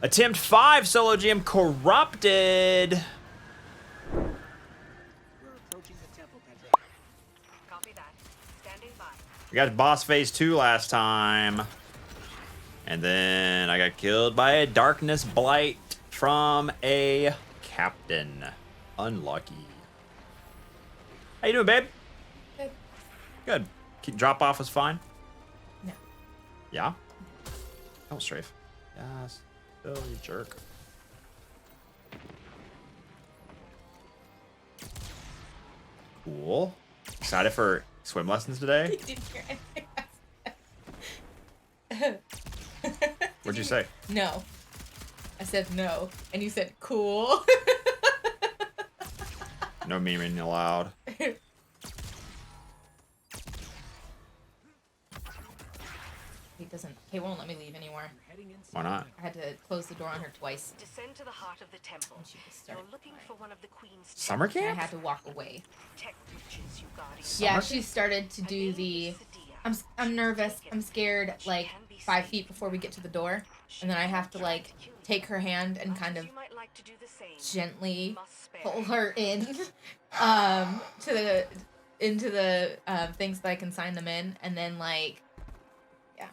Attempt 5, solo GM corrupted. We're approaching the temple, Pedro. Copy that. Standing by. We got boss phase 2 last time. And then I got killed by a darkness blight from a captain. Unlucky. How you doing, babe? Good. Good. Drop off was fine? No. Yeah? Don't strafe. Yes. Oh, you jerk. Cool. Excited for swim lessons today? Didn't hear anything. What'd you say? No. I said no. And you said cool. No memeing allowed. He won't let me leave anymore. Why not? I had to close the door on her twice. Descend to the heart of the temple. And she just You're started looking for one of the queen's Summer And I camp? had to walk away. tech witches, you guardian. Yeah, Summer she camp? started to do the... I'm nervous. I'm scared, like, 5 feet before we get to the door. And then I have to, like, take her hand and kind of You might like to do the same. gently Must spare. pull her in into the things that I can sign them in, and then like, yeah.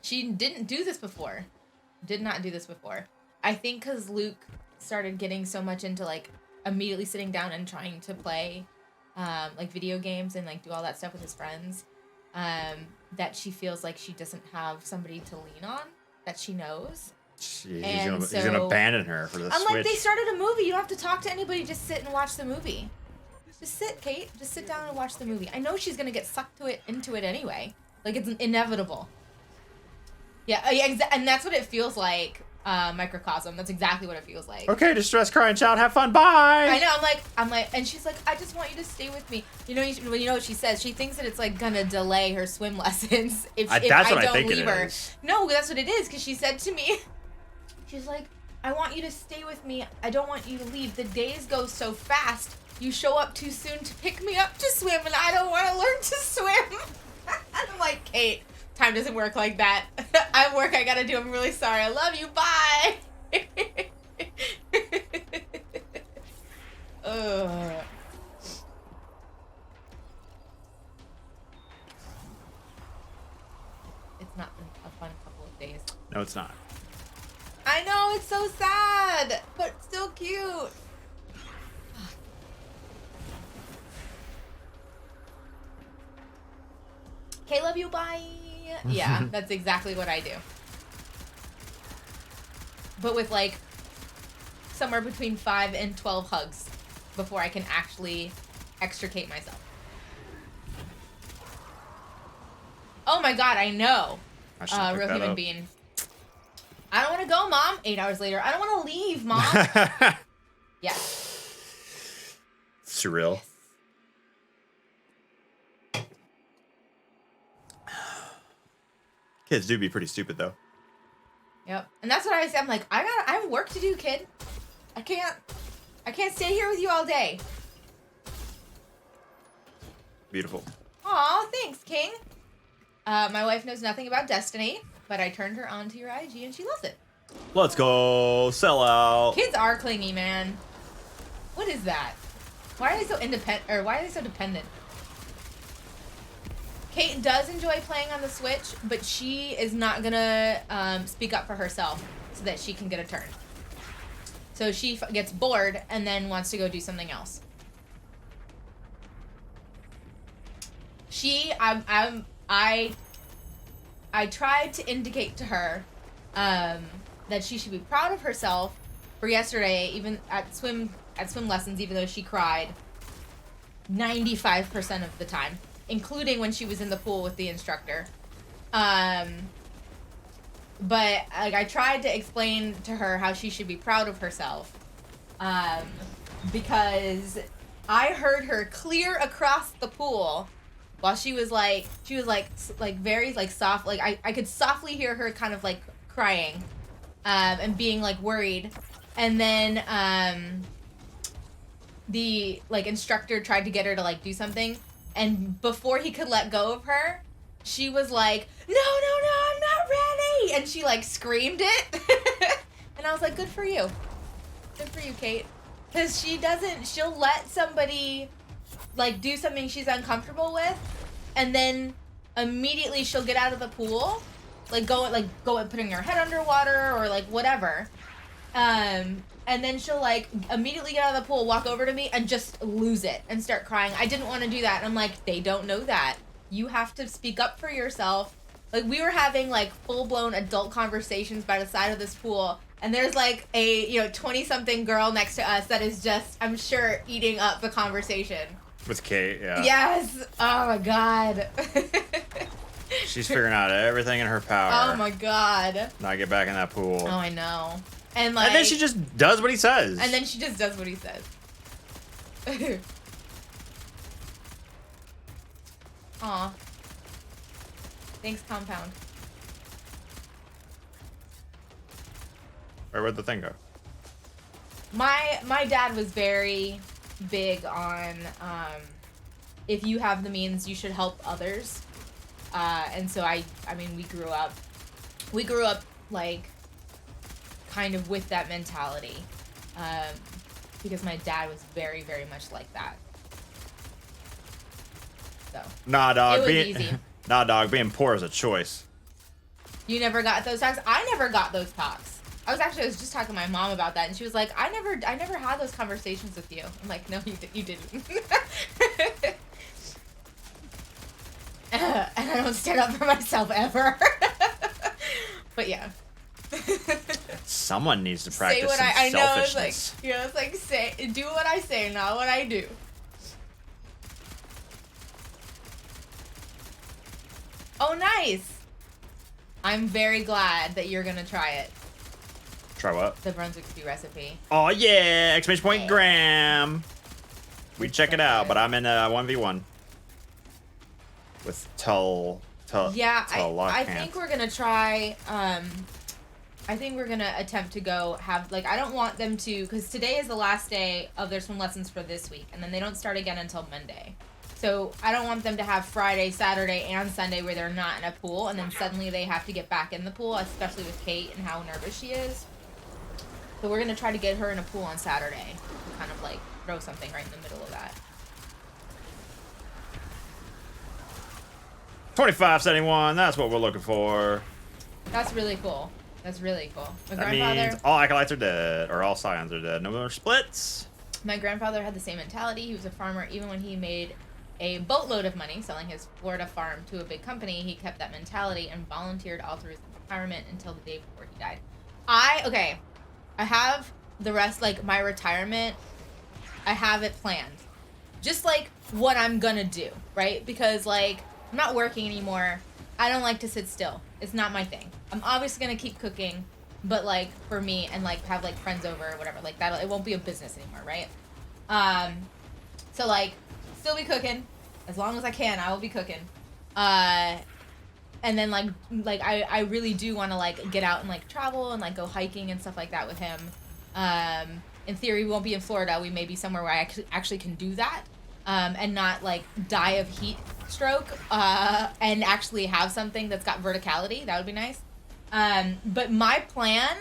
She didn't do this before. Did not do this before. I think because Luke started getting so much into like immediately sitting down and trying to play like video games and like do all that stuff with his friends, that she feels like she doesn't have somebody to lean on that she knows. He's And gonna so- abandon her for the I'm like, Switch. they started a movie. You don't have to talk to anybody. Just sit and watch the movie. Just sit, Kate. Just sit down and watch the movie. I know she's gonna get sucked into it anyway. Like, it's inevitable. Yeah, and that's what it feels like. Microcosm. That's exactly what it feels like. Okay, distress crying child, have fun, bye! I know. I'm like, and she's like, I just want you to stay with me. You know what she says? She thinks that it's like gonna delay her swim lessons if That's I what I don't think leave it her. is. No, that's what it is. Because she said to me, she's like, I want you to stay with me. I don't want you to leave. The days go so fast. You show up too soon to pick me up to swim, and I don't want to learn to swim. I'm like, Kate, time doesn't work like that. I have work I gotta do. I'm really sorry. I love you. Bye. Ugh. It's not been a fun couple of days. No, it's not. I know, it's so sad, but still cute. Okay, love you, bye. Yeah, that's exactly what I do. But with like somewhere between 5 and 12 hugs before I can actually extricate myself. Oh my god, I know. I should pick Real that human up. being. I don't want to go, Mom. 8 hours later. I don't want to leave, Mom. Yeah. Surreal. Kids do be pretty stupid though. Yep. And that's what I say. I'm like, I have work to do, kid. I can't stay here with you all day. Beautiful. Aw, thanks, King. My wife knows nothing about Destiny, but I turned her on to your IG and she loves it. Let's go. Sell out. Kids are clingy, man. What is that? Why are they so independent, or why are they so dependent? Kate does enjoy playing on the Switch, but she is not gonna speak up for herself so that she can get a turn. So she gets bored and then wants to go do something else. I tried to indicate to her that she should be proud of herself for yesterday, even at swim lessons, even though she cried 95% of the time, including when she was in the pool with the instructor. But like, I tried to explain to her how she should be proud of herself, because I heard her clear across the pool while she was very like soft, like I could softly hear her kind of like crying, and being like worried, and then the like instructor tried to get her to like do something, and before he could let go of her, she was like, no, I'm not ready, baby, and she like screamed it. And I was like, good for you. Good for you, Kate. Because she'll let somebody like do something she's uncomfortable with, and then immediately she'll get out of the pool, go and putting her head underwater or like whatever. And then she'll like immediately get out of the pool, walk over to me, and just lose it and start crying. I didn't want to do that. And I'm like, they don't know that. You have to speak up for yourself. Like, we were having like full-blown adult conversations by the side of this pool, and there's like a 20-something girl next to us that is just, I'm sure, eating up the conversation. With Kate, yeah. Yes. Oh my god. She's figuring out everything in her power. Oh my god. Not get back in that pool. Oh, I know. And like. And then she just does what he says. And then she just does what he says. Aw. Thanks, Compound. Where'd the thing go? My dad was very big on if you have the means, you should help others. And so I mean, we grew up like kind of with that mentality, because my dad was very, very much like that. So Nah, dog. it was easy. Nah, dog. Being poor is a choice. You never got those talks? I never got those talks. I was just talking to my mom about that, and she was like, I never had those conversations with you. I'm like, no, you didn't. And I don't stand up for myself ever. But yeah. Someone needs to practice Say what some I know. selfishness. It's like do what I say, not what I do. Oh, nice. I'm very glad that you're gonna try it. Try what? The Brunswick stew recipe. Oh yeah! Exclamation point, Yeah. Graham. We It's check so it out, good. but I'm in a 1v1 with Yeah, I Lockhands. think we're gonna try. I think we're gonna attempt to go have I don't want them to, because today is the last day of their swim lessons for this week, and then they don't start again until Monday. So I don't want them to have Friday, Saturday, and Sunday where they're not in a pool, and then suddenly they have to get back in the pool, especially with Kate and how nervous she is. So we're gonna try to get her in a pool on Saturday, to kind of throw something right in the middle of that. 2571. That's what we're looking for. That's really cool. That's really cool. My That grandfather. means all acolytes are dead, or all scions are dead. No more splits. My grandfather had the same mentality. He was a farmer. Even when he made a boatload of money selling his Florida farm to a big company, he kept that mentality and volunteered all through his retirement until the day before he died. I have the rest, my retirement, I have it planned. Just what I'm gonna do, right? Because I'm not working anymore. I don't like to sit still. It's not my thing. I'm obviously gonna keep cooking, but for me and have friends over or whatever, that it won't be a business anymore, right? So still be cooking as long as I can. I will be cooking. And then I really do want to get out and travel and go hiking and stuff like that with him. In theory, we won't be in Florida. We may be somewhere where I actually can do that, and not die of heat stroke, and actually have something that's got verticality. That would be nice. But my plan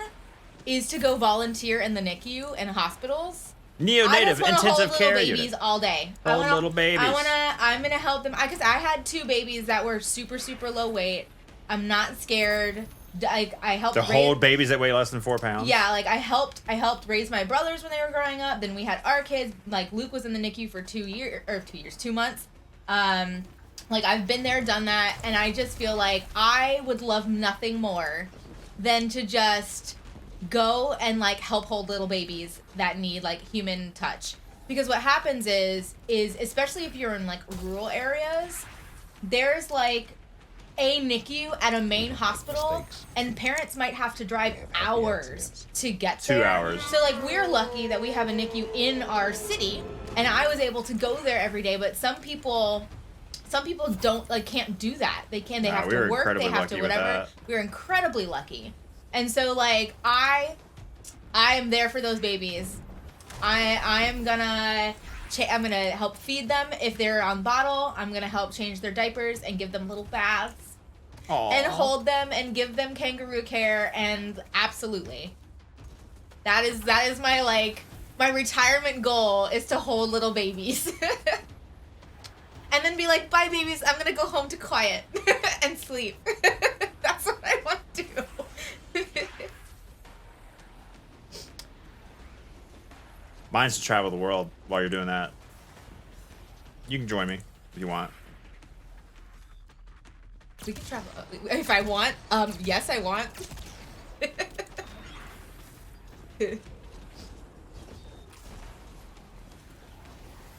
is to go volunteer in the NICU and hospitals. Neonative intensive care babies unit. all day. Hold little babies. I'm gonna help them because I had 2 babies that were super, super low weight. I'm not scared. I helped To hold babies that weigh less than 4 pounds. Yeah, I helped raise my brothers when they were growing up. Then we had our kids. Luke was in the NICU for 2 months. I've been there, done that, and I just feel I would love nothing more than to just go and help hold little babies that need human touch. Because what happens is especially if you're in rural areas, there's a NICU at a main hospital, and parents might have to drive hours to get there. 2 hours. So we're lucky that we have a NICU in our city, and I was able to go there every day. But some people don't can't do that. They have we were to work. They incredibly have lucky to with whatever. that. We're incredibly lucky, and so I am there for those babies. I'm gonna help feed them if they're on bottle. I'm gonna help change their diapers and give them little baths. and hold them and give them kangaroo care, and absolutely. That is my like my retirement goal is to hold little babies. And then be like, bye babies, I'm gonna go home to quiet and sleep. That's what I want to do. Mine's to travel the world while you're doing that. You can join me if you want. We can travel if I want. Yes, I want.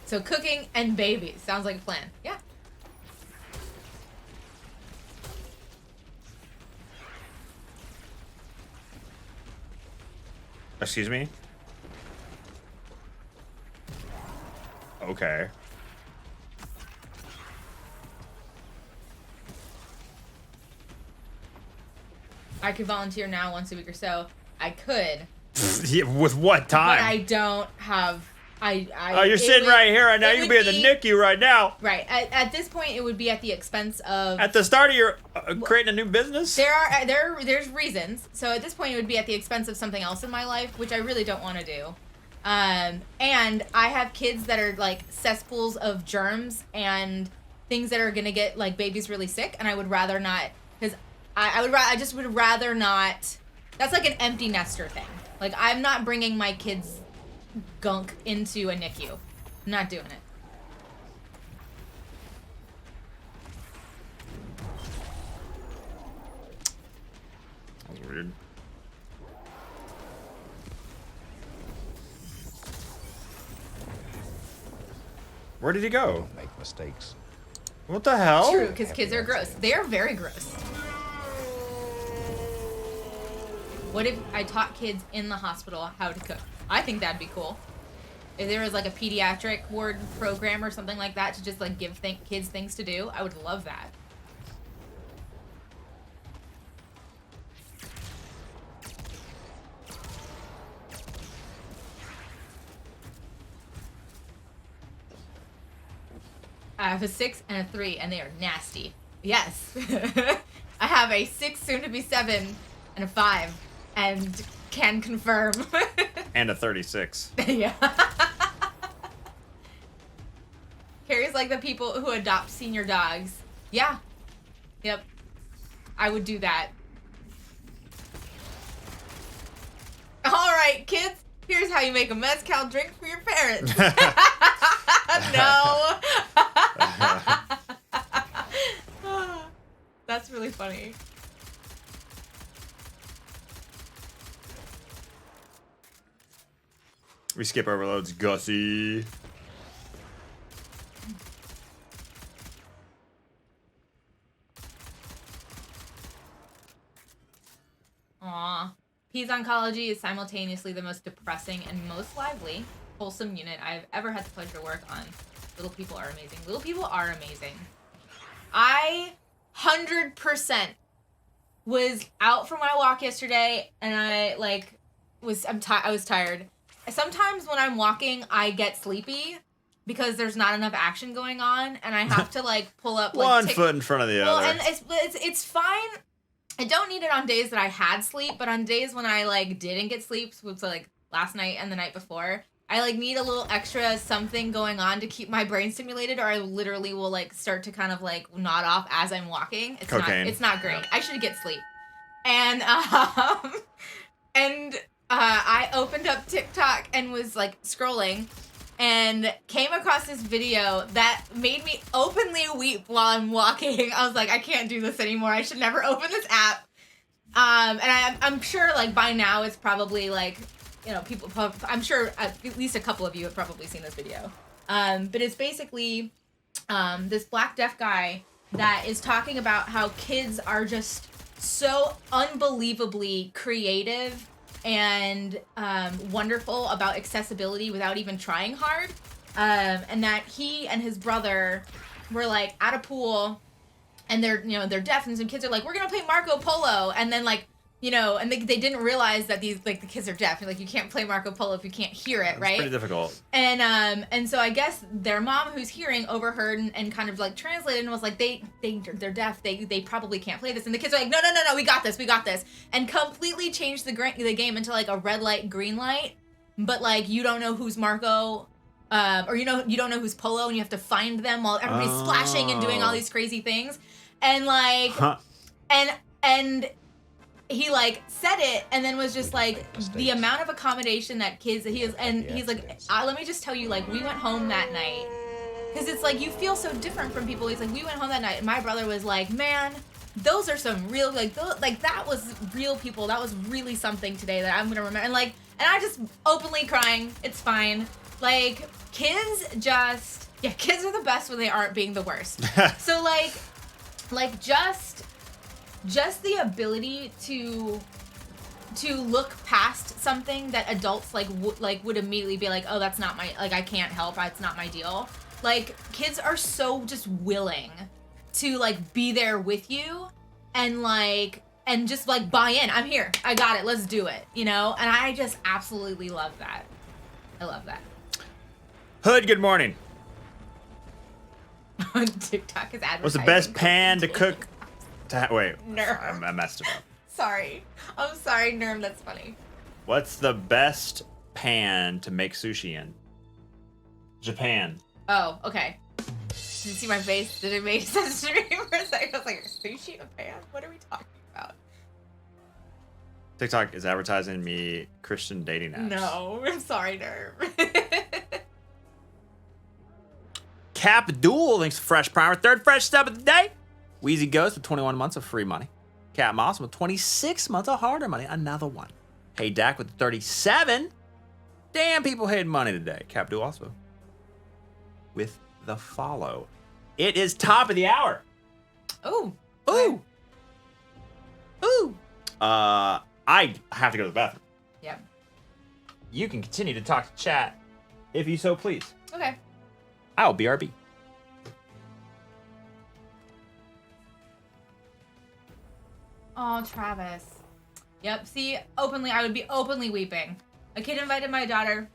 So cooking and babies sounds like a plan. Yeah. Excuse me? Okay. I could volunteer now once a week or so. I could. Yeah, with what time? But I don't have. Oh, you're sitting right here right now. You can be in the NICU right now. Right. At this point, it would be at the expense of. At the start of your creating a new business. There's reasons. So at this point, it would be at the expense of something else in my life, which I really don't want to do. And I have kids that are like cesspools of germs and things that are gonna get like babies really sick, and I would rather not, because I just would rather not. That's like an empty nester thing. Like, I'm not bringing my kids' gunk into a NICU. I'm not doing it. That was weird. Where did he go? Don't make mistakes. What the hell? True, because kids are gross. They are very gross. What if I taught kids in the hospital how to cook? I think that'd be cool. If there was like a pediatric ward program or something like that to just like give kids things to do, I would love that. I have a 6 and a 3, and they are nasty. Yes. I have a 6, soon to be 7, and a 5, and can confirm. And a 36. Yeah. Carrie's like the people who adopt senior dogs. Yeah. Yep. I would do that. All right, kids. Here's how you make a mezcal drink for your parents. No. That's really funny. We skip overloads, Gussie. Aw. Peds Oncology is simultaneously the most depressing and most lively, wholesome unit I've ever had the pleasure to work on. Little people are amazing. Little people are amazing. I 100% was out for my walk yesterday, and I was tired. Sometimes when I'm walking, I get sleepy because there's not enough action going on, and I have to like pull up like one foot in front of the other. And it's fine. I don't need it on days that I had sleep, but on days when I like didn't get sleep, which was like last night and the night before, I like need a little extra something going on to keep my brain stimulated, or I literally will like start to kind of like nod off as I'm walking. Cocaine. It's not great. I should get sleep. And I opened up TikTok and was like scrolling and came across this video that made me openly weep while I'm walking. I was like, I can't do this anymore. I should never open this app. And I'm sure like by now it's probably like, you know, I'm sure at least a couple of you have probably seen this video. But it's basically this black deaf guy that is talking about how kids are just so unbelievably creative and wonderful about accessibility without even trying hard. And that he and his brother were like at a pool, and they're deaf, and some kids are like, we're gonna play Marco Polo, and then like you know, and they didn't realize that these, like, the kids are deaf. Like, you can't play Marco Polo if you can't hear it, right? It's pretty difficult. And so I guess their mom, who's hearing, overheard and kind of like translated and was like, they're deaf. They probably can't play this. And the kids are like, no, we got this, and completely changed the game into like a red light, green light. But like you don't know who's Marco, or you don't know who's Polo, and you have to find them while everybody's splashing and doing all these crazy things. And like, and he like said it and then was just like the amount of accommodation that kids he's like, let me just tell you, like, we went home that night because it's like you feel so different from people. He's like, we went home that night and my brother was like, man, those are some real, like, that was real people. That was really something today that I'm gonna remember. And like, and I just openly crying. It's fine. Like, kids are the best when they aren't being the worst. So like just the ability to look past something that adults would immediately be like, oh, that's not my, like, I can't help, it's not my deal. Like, kids are so just willing to like be there with you and just like buy in. I'm here, I got it, let's do it, you know? And I just absolutely love that. I love that. Hood, good morning. TikTok is advertising. What's the best pan to cook? Wait, Nerm. I messed it up. Sorry. I'm sorry, Nerm, that's funny. What's the best pan to make sushi in? Japan. Oh, okay. Did you see my face? Did it make sense to me for a second? I was like, sushi in a pan? What are we talking about? TikTok is advertising me Christian dating apps. No, I'm sorry, Nerm. Cap Duel, thanks for Fresh Primer. Third fresh step of the day. Wheezy Ghost with 21 months of free money. Cat Moss with 26 months of harder money. Another one. Hey Dak with 37. Damn, people hated money today. Cap Duel also with the follow. It is top of the hour. Ooh. Ooh. Ooh. I have to go to the bathroom. Yep. You can continue to talk to chat if you so please. Okay. I'll BRB. Oh, Travis. Yep, see, I would be openly weeping. A kid invited my daughter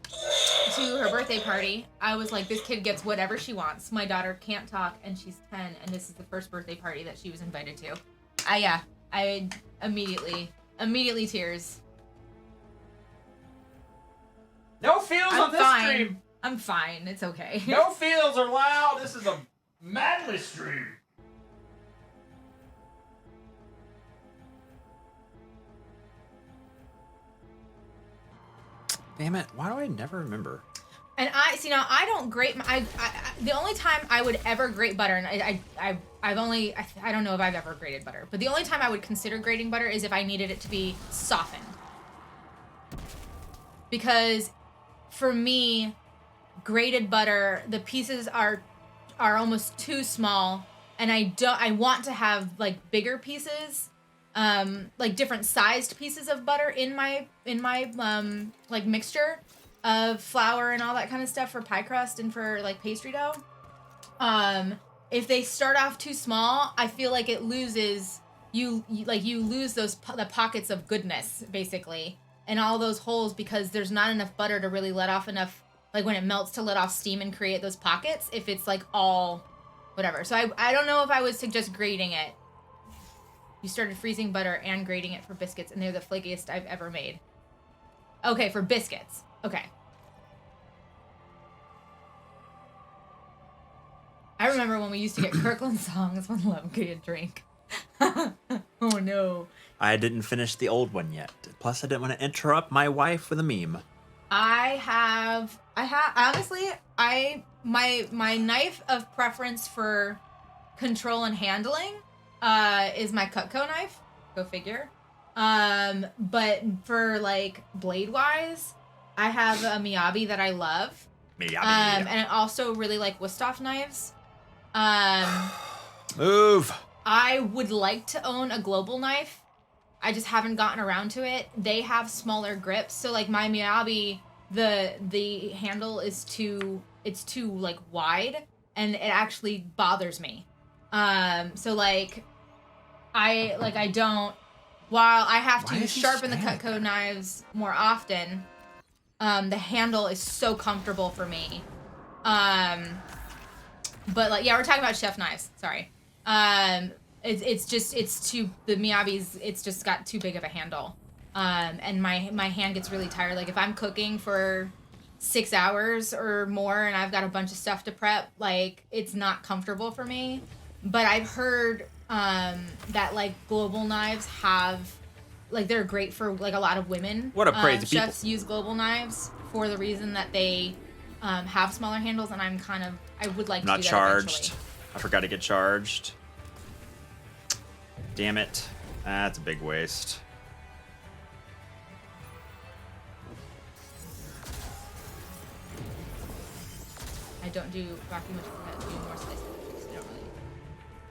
to her birthday party. I was like, this kid gets whatever she wants. My daughter can't talk, and she's 10, and this is the first birthday party that she was invited to. I immediately tears. No feels on this stream. I'm fine. It's okay. No feels are loud. This is a manly stream. Damn it! Why do I never remember? And I don't grate. The only time I would ever grate butter, and I don't know if I've ever grated butter, but the only time I would consider grating butter is if I needed it to be softened. Because for me, grated butter, the pieces are almost too small, and I want to have like bigger pieces, like different sized pieces of butter in my like mixture of flour and all that kind of stuff for pie crust and for like pastry dough. If they start off too small, I feel like it loses you lose the pockets of goodness basically, and all those holes, because there's not enough butter to really let off enough, like when it melts, to let off steam and create those pockets if it's like all whatever. So I don't know if I would suggest grating it. You started freezing butter and grating it for biscuits, and they're the flakiest I've ever made. Okay, for biscuits. Okay. I remember when we used to get Kirkland songs when Lem could get a drink. Oh no. I didn't finish the old one yet. Plus, I didn't want to interrupt my wife with a meme. Honestly, my knife of preference for control and handling is my Cutco knife. Go figure. But for like blade wise, I have a Miyabi that I love. Miyabi. And I also really like Wusthof knives. Move. I would like to own a global knife. I just haven't gotten around to it. They have smaller grips, so like my Miyabi, the handle is too like wide, and it actually bothers me. So like I don't while I have Why to is he sharpen the spamming Cutco knives more often, the handle is so comfortable for me. But like, yeah, we're talking about chef knives. Sorry. It's too, the Miyabi's, it's just got too big of a handle. And my hand gets really tired. Like if I'm cooking for 6 hours or more and I've got a bunch of stuff to prep, like it's not comfortable for me. But I've heard that like global knives have, like they're great for like a lot of women. What a crazy people. Chefs use global knives for the reason that they have smaller handles, and I would like to Not do that charged. eventually. I forgot to get charged. Damn it. That's a big waste. I don't do Rocky much I do more slices. I don't really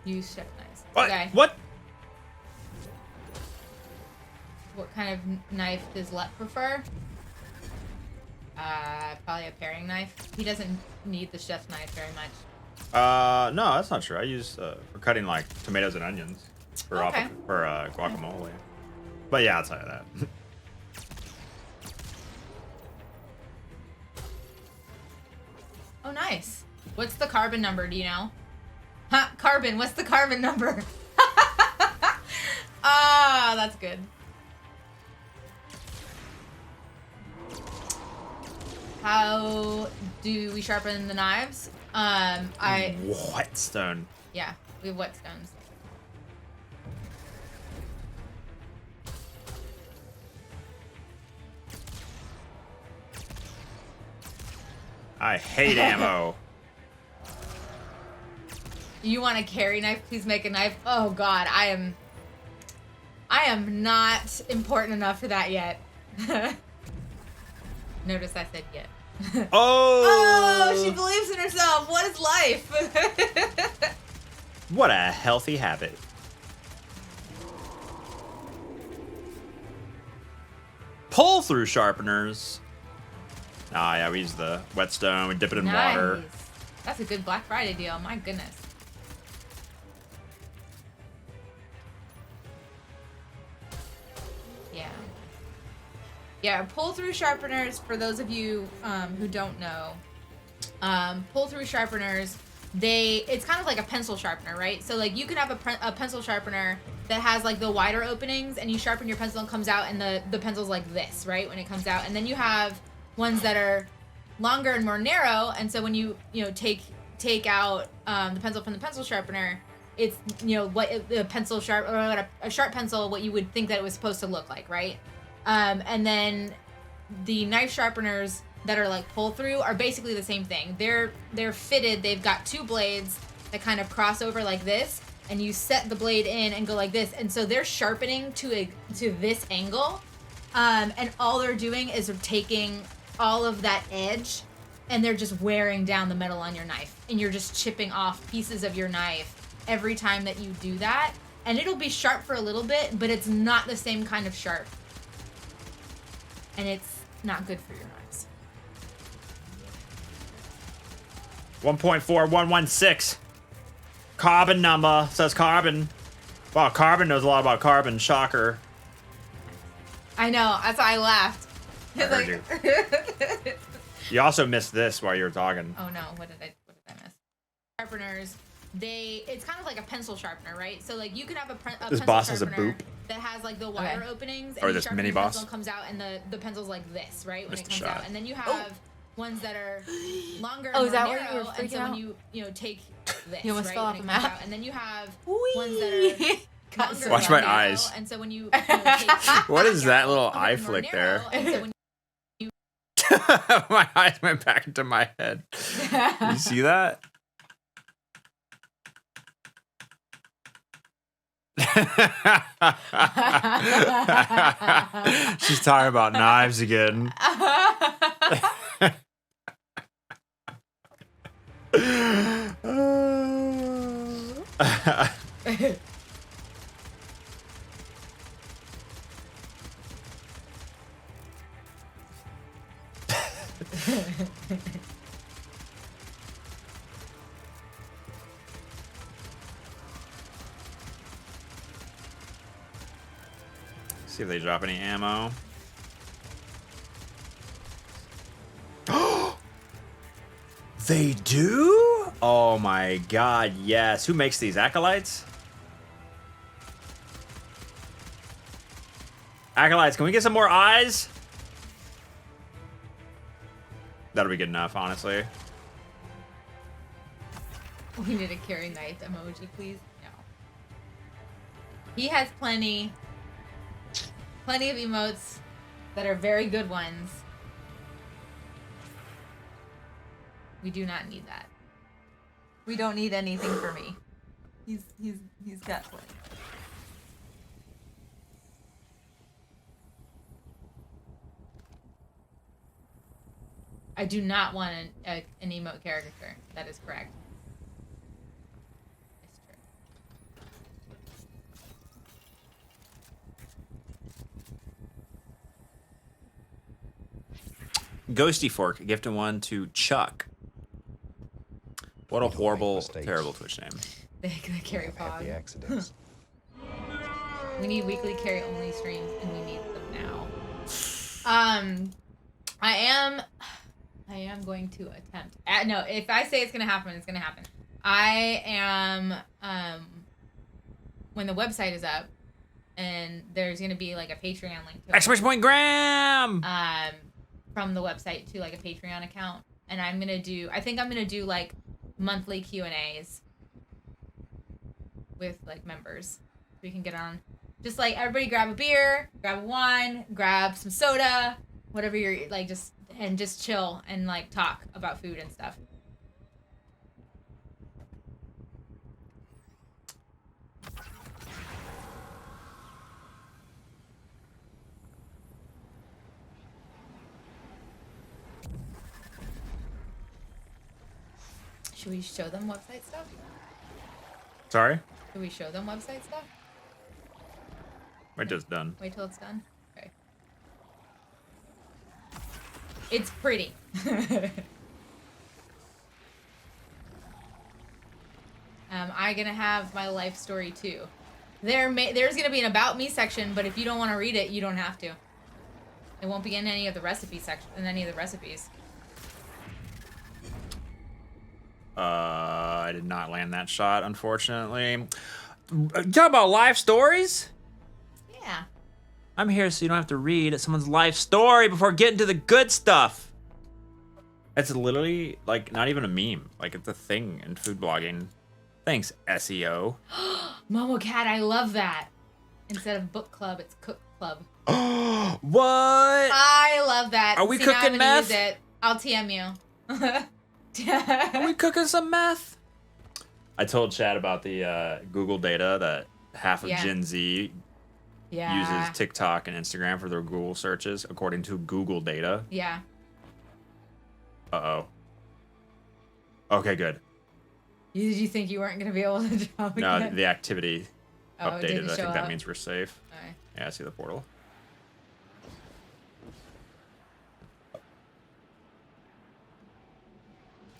use chef knives. What? Okay. What? What kind of knife does Lep prefer? Probably a paring knife. He doesn't need the chef's knife very much. No, that's not true. I use for cutting like tomatoes and onions for Okay. guacamole. But yeah, outside of that. Oh, nice. What's the carbon number? Do you know? Huh? Carbon. What's the carbon number? Ah, that's good. How do we sharpen the knives? Whetstone. Yeah, we have whetstones. I hate ammo. You want a carry knife? Please make a knife. Oh God, I am not important enough for that yet. Notice I said yet. Oh! Oh, she believes in herself. What is life? What a healthy habit. Pull through sharpeners. Ah, yeah, we use the whetstone. We dip it in water. That's a good Black Friday deal. My goodness. Yeah. Yeah, pull through sharpeners, for those of you who don't know, pull through sharpeners, it's kind of like a pencil sharpener, right? So like you can have a pencil sharpener that has like the wider openings, and you sharpen your pencil and it comes out, and the pencil's like this, right? When it comes out. And then you have ones that are longer and more narrow, and so when you take out the pencil from the pencil sharpener, it's what a pencil sharp, or a sharp pencil, what you would think that it was supposed to look like, right? And then the knife sharpeners that are like pull through are basically the same thing. They're fitted. They've got two blades that kind of cross over like this, and you set the blade in and go like this, and so they're sharpening to this angle, and all they're doing is they're taking all of that edge, and they're just wearing down the metal on your knife, and you're just chipping off pieces of your knife every time that you do that, and it'll be sharp for a little bit, but it's not the same kind of sharp. And it's not good for your knives. 1.4116. Carbon number. Says carbon. Wow, carbon knows a lot about carbon. Shocker. I know. That's why I laughed. I heard you. You also missed this while you were talking. Oh no, what did I miss? Sharpeners, it's kind of like a pencil sharpener, right? So like you can have a This pencil boss has a sharpener boop. that has like the wider openings, and Or you this sharpen mini your boss. pencil and comes out, and the pencil's like this, right? When Missed it comes the shot. out, and then you have ones that are longer Oh, and is more that where you narrow, were and so freaking when you take this, You almost right, fell when off it the comes map. out, and then you have Whee! ones that are Got longer so Watch and my more narrow, eyes. and so when you take What is that little longer eye and more flick narrow, there? and so when My eyes went back into my head. You see that? She's talking about knives again. See if they drop any ammo. They do? Oh my god, yes. Who makes these? Acolytes? Acolytes, can we get some more eyes? That'll be good enough, honestly. We need a carry knife emoji, please. No. He has plenty of emotes that are very good ones. We do not need that. We don't need anything for me. He's got plenty. I do not want an emote caricature. That is correct. It's true. Ghosty Fork, gifted one to Chuck. What a horrible, terrible Twitch name. They carry fog. Happy accidents. We need weekly carry only streams, and we need them now. I am going to attempt. No, if I say it's gonna happen, it's gonna happen. I am when the website is up, and there's gonna be like a Patreon link to it. Exclamation point Graham! From the website to like a Patreon account, and I think I'm gonna do like monthly Q&As with like members. We can get on. Just like everybody grab a beer, grab a wine, grab some soda, whatever you're like, just chill and like talk about food and stuff. Should we show them website stuff? Sorry? Should we show them website stuff? We're just done. Wait till it's done? Okay. It's pretty. I'm gonna have my life story too. There's gonna be an about me section, but if you don't want to read it, you don't have to. It won't be in any of the recipe section, in any of the recipes. I did not land that shot, unfortunately. Talk about life stories? Yeah. I'm here so you don't have to read someone's life story before getting to the good stuff. It's literally, like, not even a meme. Like, it's a thing in food blogging. Thanks, SEO. Momo Cat, I love that. Instead of book club, it's cook club. What? I love that. Are we See, now I'm cooking gonna meth? use it. I'll TM you. Are we cooking some meth? I told Chad about the Google data that half of Gen Z uses TikTok and Instagram for their Google searches, according to Google data. Yeah. Uh-oh. Okay, good. Did you think you weren't going to be able to drop No, again? the activity it updated. didn't I show think that up. means we're safe. Okay. Yeah, I see the portal.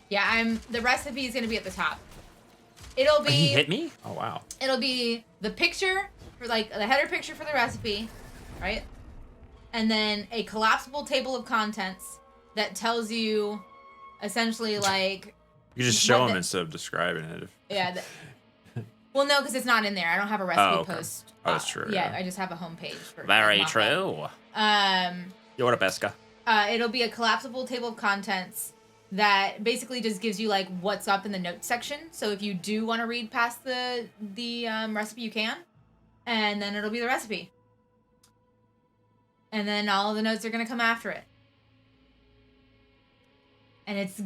Yeah, the recipe is going to be at the top. It'll be... He hit me? Oh, wow. It'll be the picture, for like the header picture for the recipe, right? And then a collapsible table of contents that tells you essentially like... You just show them instead of describing it. Yeah. Well, no, because it's not in there. I don't have a recipe post. Oh, that's true. Yeah, I just have a homepage. For Very mock-up. true. Yo, what up, Eska? It'll be a collapsible table of contents that basically just gives you like what's up in the notes section. So if you do want to read past the recipe, you can, and then it'll be the recipe, and then all of the notes are gonna come after it, and it's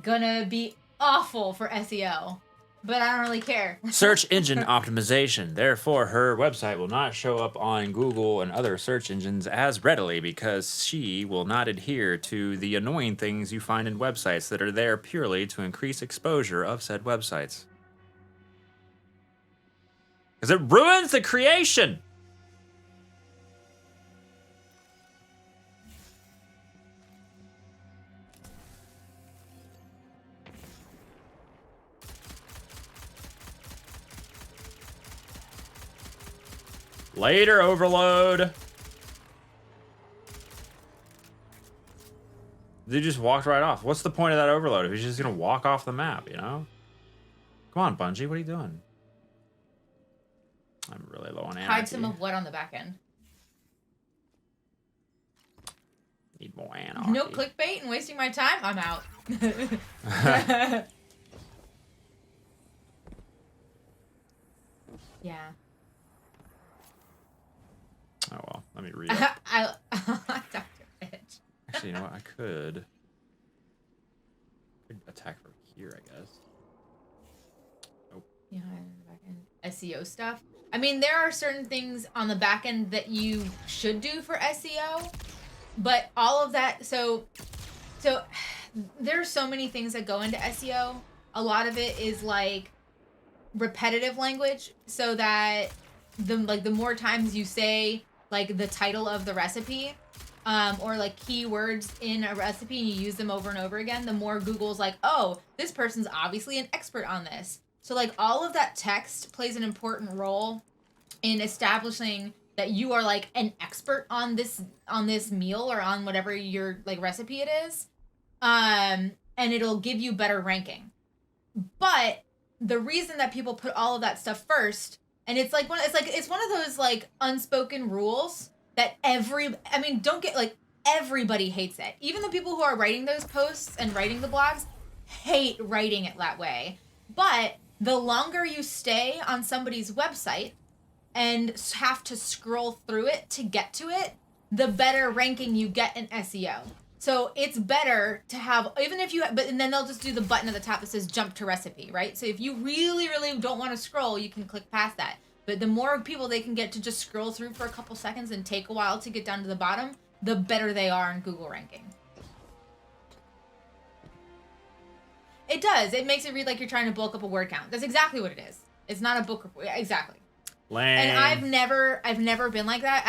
gonna be awful for SEO, but I don't really care. Search engine optimization. Therefore, her website will not show up on Google and other search engines as readily because she will not adhere to the annoying things you find in websites that are there purely to increase exposure of said websites. Because it ruins the creation. Later, Overload. They just walked right off. What's the point of that overload if he's just gonna walk off the map, you know? Come on, Bungie, what are you doing? I'm really low on Anarchy. Hide some of what on the back end? Need more Anarchy. No clickbait and wasting my time? I'm out. Yeah. Oh well, let me read it. Dr. Bitch. Actually, you know what? I could attack from here, I guess. Nope. Yeah, back end. SEO stuff. I mean, there are certain things on the back end that you should do for SEO, but all of that. So there are so many things that go into SEO. A lot of it is like repetitive language, so that the more times you say like the title of the recipe, or like keywords in a recipe and you use them over and over again, the more Google's like, oh, this person's obviously an expert on this. So like all of that text plays an important role in establishing that you are like an expert on this meal or on whatever your like recipe it is. And it'll give you better ranking. But the reason that people put all of that stuff first, and it's one of those like unspoken rules that everybody hates it. Even the people who are writing those posts and writing the blogs hate writing it that way. But the longer you stay on somebody's website and have to scroll through it to get to it, the better ranking you get in SEO. So it's better to have, and then they'll just do the button at the top that says jump to recipe, right? So if you really, really don't want to scroll, you can click past that. But the more people they can get to just scroll through for a couple seconds and take a while to get down to the bottom, the better they are in Google ranking. It does. It makes it read like you're trying to bulk up a word count. That's exactly what it is. It's not a book report. Exactly. Lame. And I've never been like that.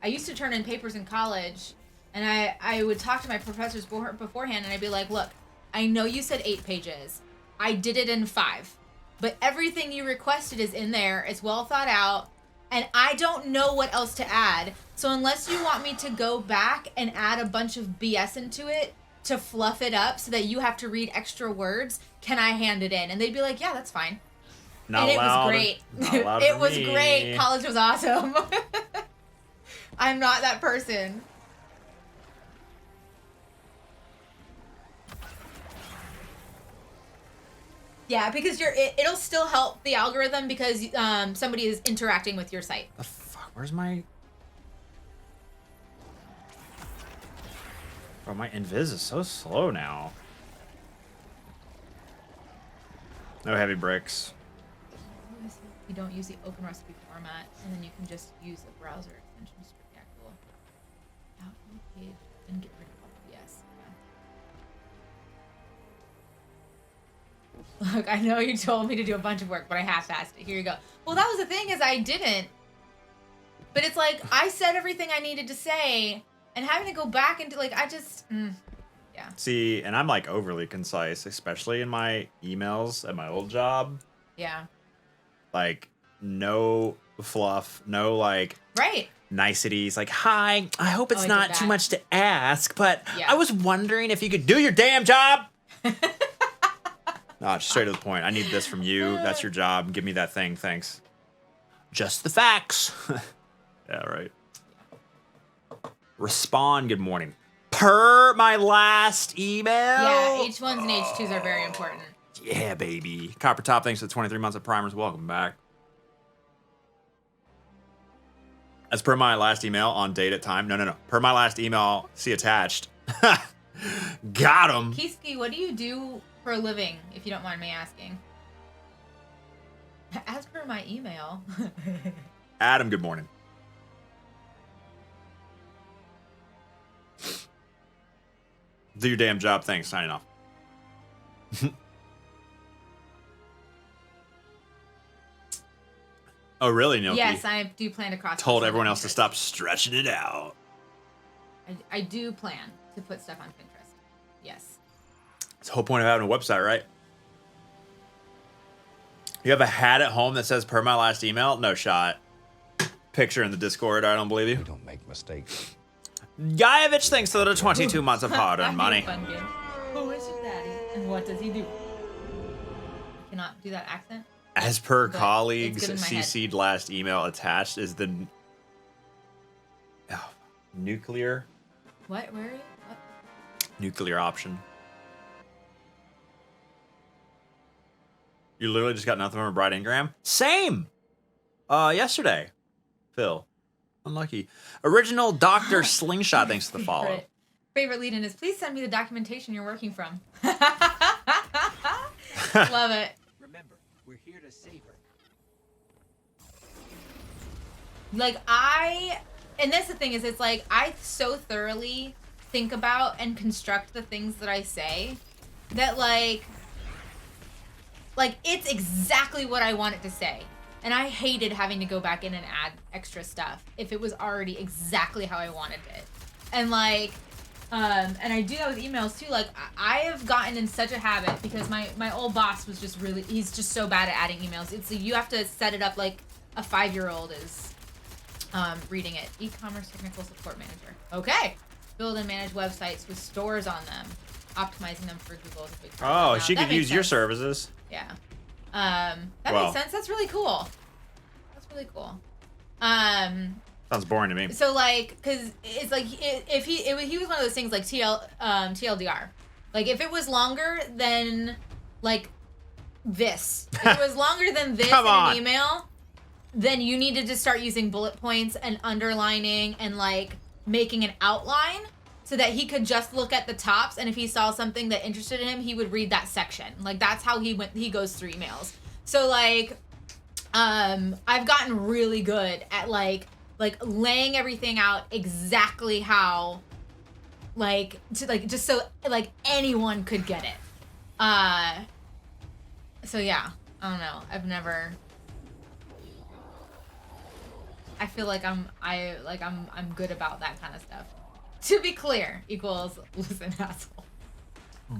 I used to turn in papers in college, and I would talk to my professors beforehand, and I'd be like, look, I know you said 8 pages. I did it in 5. But everything you requested is in there. It's well thought out. And I don't know what else to add. So unless you want me to go back and add a bunch of BS into it to fluff it up so that you have to read extra words, can I hand it in? And they'd be like, yeah, that's fine. Not and allowed. It was great. Not allowed It for was me. great. College was awesome. I'm not that person. Yeah, because it'll still help the algorithm because somebody is interacting with your site. The fuck? Where's my... Bro, my invis is so slow now. No heavy bricks. You don't use the open recipe format, and then you can just use the browser extension straight. Yeah, cool. Outlook page and get rid of all the BS. Yeah. Look, I know you told me to do a bunch of work, but I half-assed it. Here you go. Well, that was the thing, is I didn't. But it's like, I said everything I needed to say, and having to go back and do, like, I just, yeah. See, and I'm like overly concise, especially in my emails at my old job. Yeah. Like, no fluff, no like Right. niceties. Like, hi, I hope it's I not did too that. much to ask, but Yeah. I was wondering if you could do your damn job. No, just straight to the point. I need this from you. That's your job. Give me that thing. Thanks. Just the facts. Yeah, right. Respond. Good morning. Per my last email. Yeah, H1s and H2s are very important. Yeah, baby. Copper Top, thanks for the 23 months of primers. Welcome back. As per my last email on date at time. No. Per my last email, see attached. Got him. Kiski, what do you do for a living, if you don't mind me asking? As per my email. Adam, good morning. Do your damn job. Thanks. Signing off. Oh, really, Noki? Yes, I do plan to cross. Told everyone else to stop stretching it out. I do plan to put stuff on Pinterest. Yes. It's the whole point of having a website, right? You have a hat at home that says per my last email? No shot. picture in the Discord. I don't believe you. We don't make mistakes. Guyevich thanks for the 22 months of hard-earned money. Fun game. Who is your daddy and what does he do? I cannot do that accent. As per But colleagues, it's good in my head. CC'd last email attached is the nuclear What? Where are you? What? nuclear option. You literally just got nothing from a Bride Ingram? Same! Yesterday. Phil. Unlucky. Original Dr. Slingshot, thanks for the follow. Favorite lead-in is, please send me the documentation you're working from. Love it. Remember, we're here to save her. Like, and that's the thing is, it's like, I so thoroughly think about and construct the things that I say that, like, it's exactly what I want it to say. And I hated having to go back in and add extra stuff if it was already exactly how I wanted it. And, like, and I do that with emails, too. Like, I have gotten in such a habit because my old boss was just really, he's just so bad at adding emails. It's, you have to set it up like a 5-year-old is reading it. E-commerce technical support manager. Okay. Build and manage websites with stores on them. Optimizing them for Google is a big Oh, now. she That could makes use your sense. services. Yeah. That Well. makes sense. That's really cool. That's really cool. Sounds boring to me. So like, cause it's like if he was one of those things like TLDR, like if it was longer than like this, if it was longer than this Come in on. an email, then you needed to start using bullet points and underlining and like making an outline so that he could just look at the tops, and if he saw something that interested him, he would read that section. Like that's how he goes through emails. So like, I've gotten really good at like laying everything out exactly how, like, to like just so like anyone could get it. So yeah, I don't know. I've never. I feel like I'm good about that kind of stuff. To be clear, equals listen, asshole.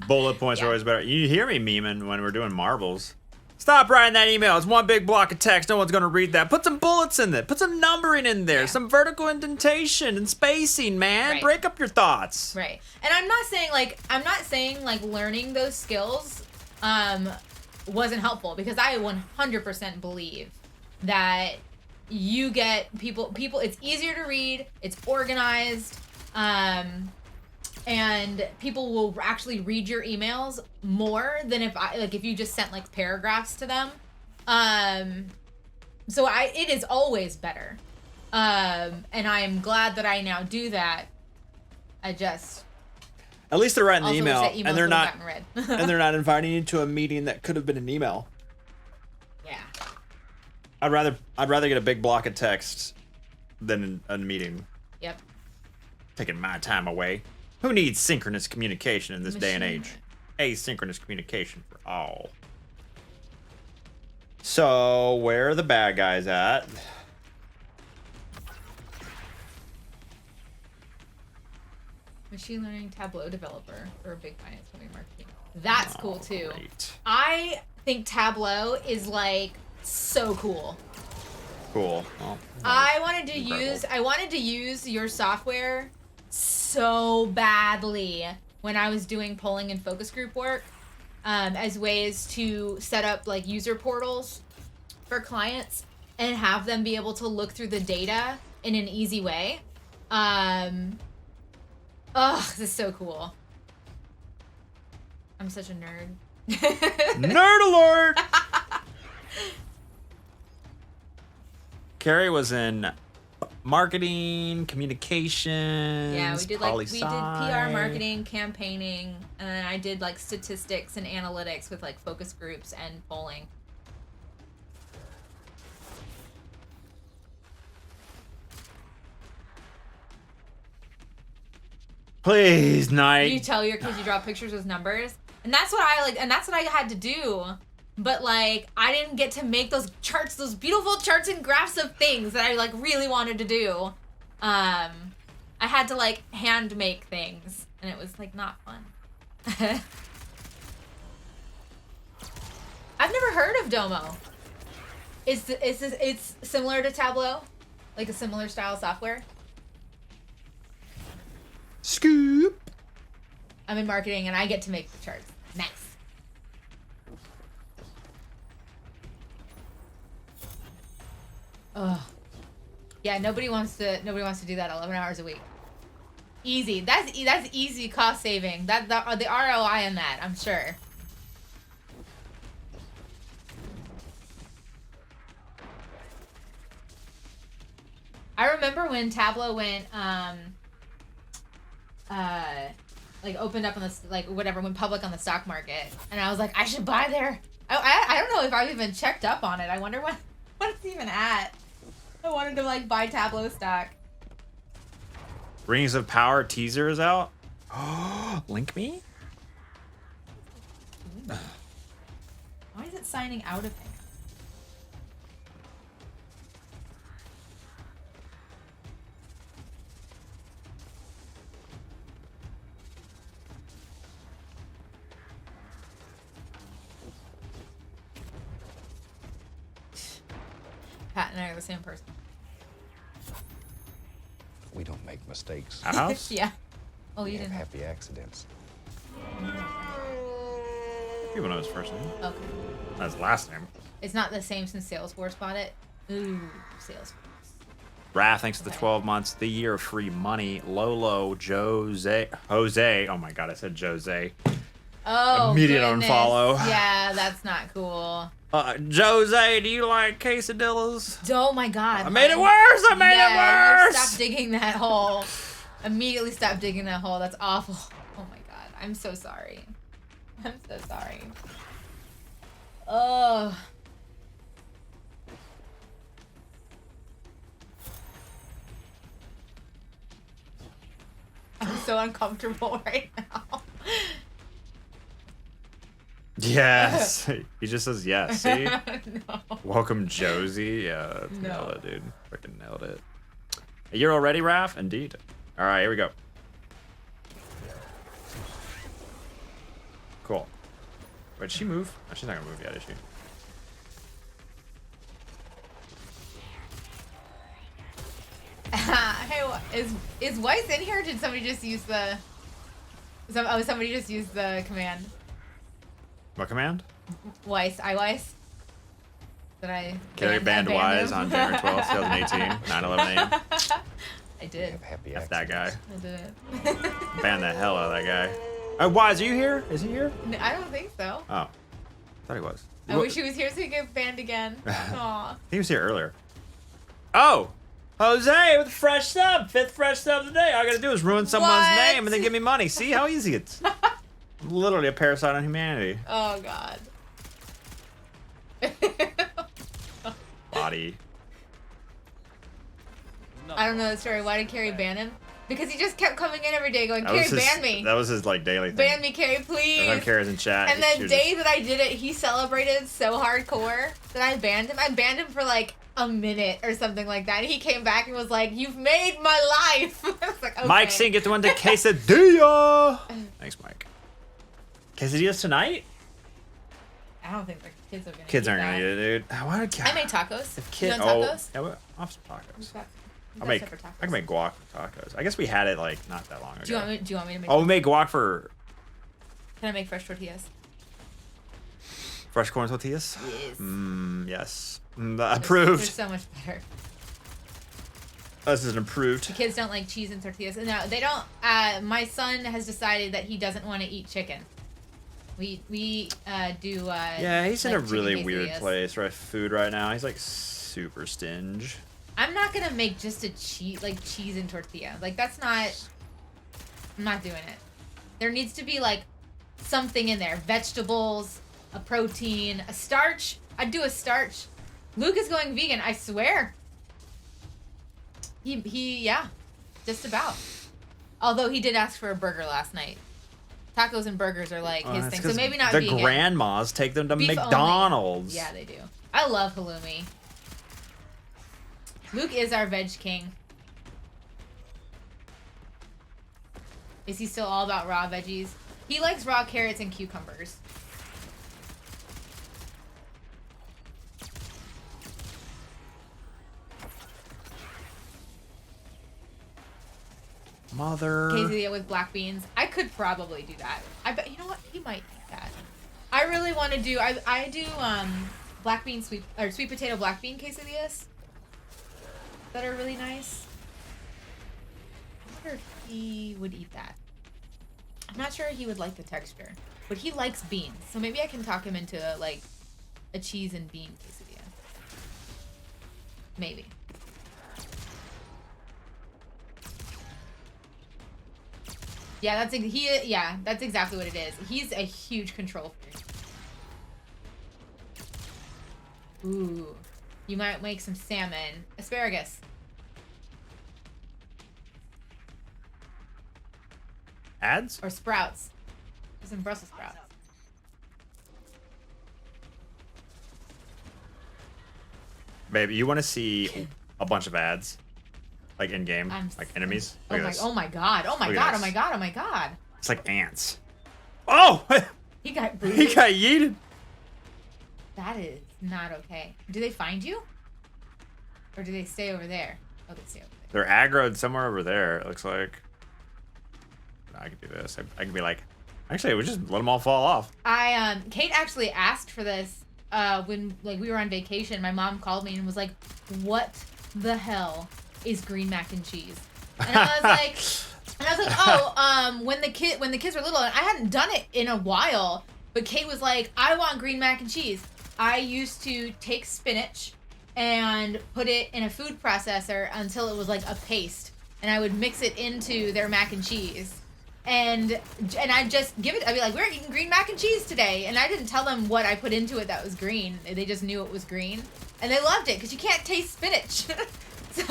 Bullet points are Yeah. always better. You hear me memeing when we're doing marbles. Stop writing that email. It's one big block of text. No one's going to read that. Put some bullets in there. Put some numbering in there. Yeah. Some vertical indentation and spacing, man. Right. Break up your thoughts. Right. And I'm not saying like learning those skills wasn't helpful, because I 100% believe that you get people it's easier to read, it's organized, and people will actually read your emails more than if you just sent like paragraphs to them. So it is always better. And I am glad that I now do that. I just At least they're writing the also email, wish that emails and they're would've not, gotten read. and they're not inviting you to a meeting that could have been an email. Yeah. I'd rather get a big block of text than a meeting. Yep. Taking my time away. Who needs synchronous communication in this day and Machine. age? Asynchronous communication for all. So, where are the bad guys at? Machine learning Tableau developer for a big finance company marketing. That's cool too. Great. I think Tableau is like so cool. Cool. Well, I wanted to use your software so badly when I was doing polling and focus group work, as ways to set up like user portals for clients and have them be able to look through the data in an easy way. This is so cool. I'm such a nerd. Nerd alert! Carrie was in marketing, communications. Yeah, we did poli-sci. PR marketing, campaigning, and then I did like statistics and analytics with like focus groups and polling. Please, Night. You tell your kids you draw pictures with numbers, and that's what I like, and that's what I had to do. But like, I didn't get to make those charts, those beautiful charts and graphs of things that I like really wanted to do. I had to like hand make things, and it was like not fun. I've never heard of Domo. It's similar to Tableau. Like a similar style software? Scoop. I'm in marketing and I get to make the charts. Nice. Ugh. Yeah, nobody wants to do that 11 hours a week. Easy. That's easy cost saving. The ROI on that, I'm sure. I remember when Tableau went like opened up on the went public on the stock market, and I was like, I should buy there. I don't know if I've even checked up on it. I wonder what it's even at. I wanted to like buy Tableau stock. Rings of Power teaser is out. Link me? Why is it signing out of it? Pat and I are the same person. We don't make mistakes. A house? Yeah. Oh, We you have didn't. happy accidents. People know his first name. Okay. That's his last name. It's not the same since Salesforce bought it. Ooh, Salesforce. Raph, thanks for the Okay. 12 months. The year of free money. Lolo, Jose. Oh my god, I said Jose. Oh, Immediate goodness. unfollow. Yeah, that's not cool. Jose, do you like quesadillas? Oh my god. I made it man. worse! I made Yeah, it worse! Stop digging that hole. Immediately stop digging that hole. That's awful. Oh my god. I'm so sorry. I'm so sorry. Oh. I'm so uncomfortable right now. Yes. He just says yes. See? No. Welcome, Josie. Yeah, that's No. nailed it, dude. Freaking nailed it. You're all ready, Raph? Indeed. All right, here we go. Cool. Wait, did she move? Oh, she's not gonna move yet, is she? Hey, is Weiss in here? Or did somebody just use the? Somebody just used the command. What command? Weiss, Weiss. Did I? Carry band wise him? on January 12th, 2018, 9/11 a.m. I We did. have happy That's accidents. that guy. I did. Ban the hell out of that guy. Wise, are you here? Is he here? I don't think so. Oh, thought he was. I wish he was here so he could get banned again. Aw. He was here earlier. Oh, Jose with a fresh sub, 5th fresh sub of the day. All I gotta do is ruin someone's What? name and then give me money. See how easy it's. I'm literally a parasite on humanity. Oh god. Body. I don't know the story. Why did Carrie ban him? Because he just kept coming in every day going, That Carrie, was his, ban me. That was his like daily thing. Ban me, Carrie, Every time please. Carrie's in chat. And she the was day that I did it, he celebrated so hardcore that I banned him. I banned him for like a minute or something like that. And he came back and was like, "You've made my life." I was like, okay. Mike saying get the one to quesadilla. Thanks, Mike. Quesadillas tonight? I don't think the kids are gonna. Kids eat aren't that. gonna eat it, dude. Why did I made tacos. If You kid, want tacos? yeah, I'll have some tacos. We've got I separate tacos. can make guac with tacos. I guess we had it like not that long ago. Do you want me to make? Oh, we made guac for Can I make fresh tortillas? fresh corn tortillas. Yes. Yes. They're Approved. so much better. This is an approved. The kids don't like cheese and tortillas. No, they don't. My son has decided that he doesn't want to eat chicken. We do. Yeah, he's in like a really chicken weird quesadillas. place right food right now. He's like super stingy. I'm not gonna make just a cheese and tortilla. Like that's not. I'm not doing it. There needs to be like something in there: vegetables, a protein, a starch. I'd do a starch. Luke is going vegan. I swear. He yeah, just about. Although he did ask for a burger last night. Tacos and burgers are like his That's thing. So 'cause maybe not the vegan. grandmas take them to Beef only. McDonald's. Yeah, they do. I love halloumi. Luke is our veg king. Is he still all about raw veggies? He likes raw carrots and cucumbers. Mother. quesadilla with black beans. I could probably do that. I bet, you know what? He might eat that. I really want to do, I do black bean sweet potato black bean quesadillas that are really nice. I wonder if he would eat that. I'm not sure he would like the texture, but he likes beans, so maybe I can talk him into like a cheese and bean quesadilla. Maybe. Yeah, that's exactly what it is. He's a huge control freak. Ooh. You might make some salmon. Asparagus. Ads? Or sprouts. Some Brussels sprouts. Babe, you want to see a bunch of ads? Like in game? Like enemies? Look at this. Oh my god. Oh my Look at god. Oh this. my god. Oh my god. It's like ants. Oh! He got He booted. got yeeted. That is not okay. Do they find you? Or do they stay over there? Oh, they stay over there. They're aggroed somewhere over there, it looks like. I could do this. I could be like, actually, we just let them all fall off. Kate actually asked for this when like we were on vacation. My mom called me and was like, "What the hell is green mac and cheese?" And I was like, "Oh, when the kids were little, and I hadn't done it in a while." But Kate was like, "I want green mac and cheese." I used to take spinach and put it in a food processor until it was like a paste, and I would mix it into their mac and cheese. And I'd just give it, I'd be like, we're eating green mac and cheese today. And I didn't tell them what I put into it that was green. They just knew it was green. And they loved it because you can't taste spinach. So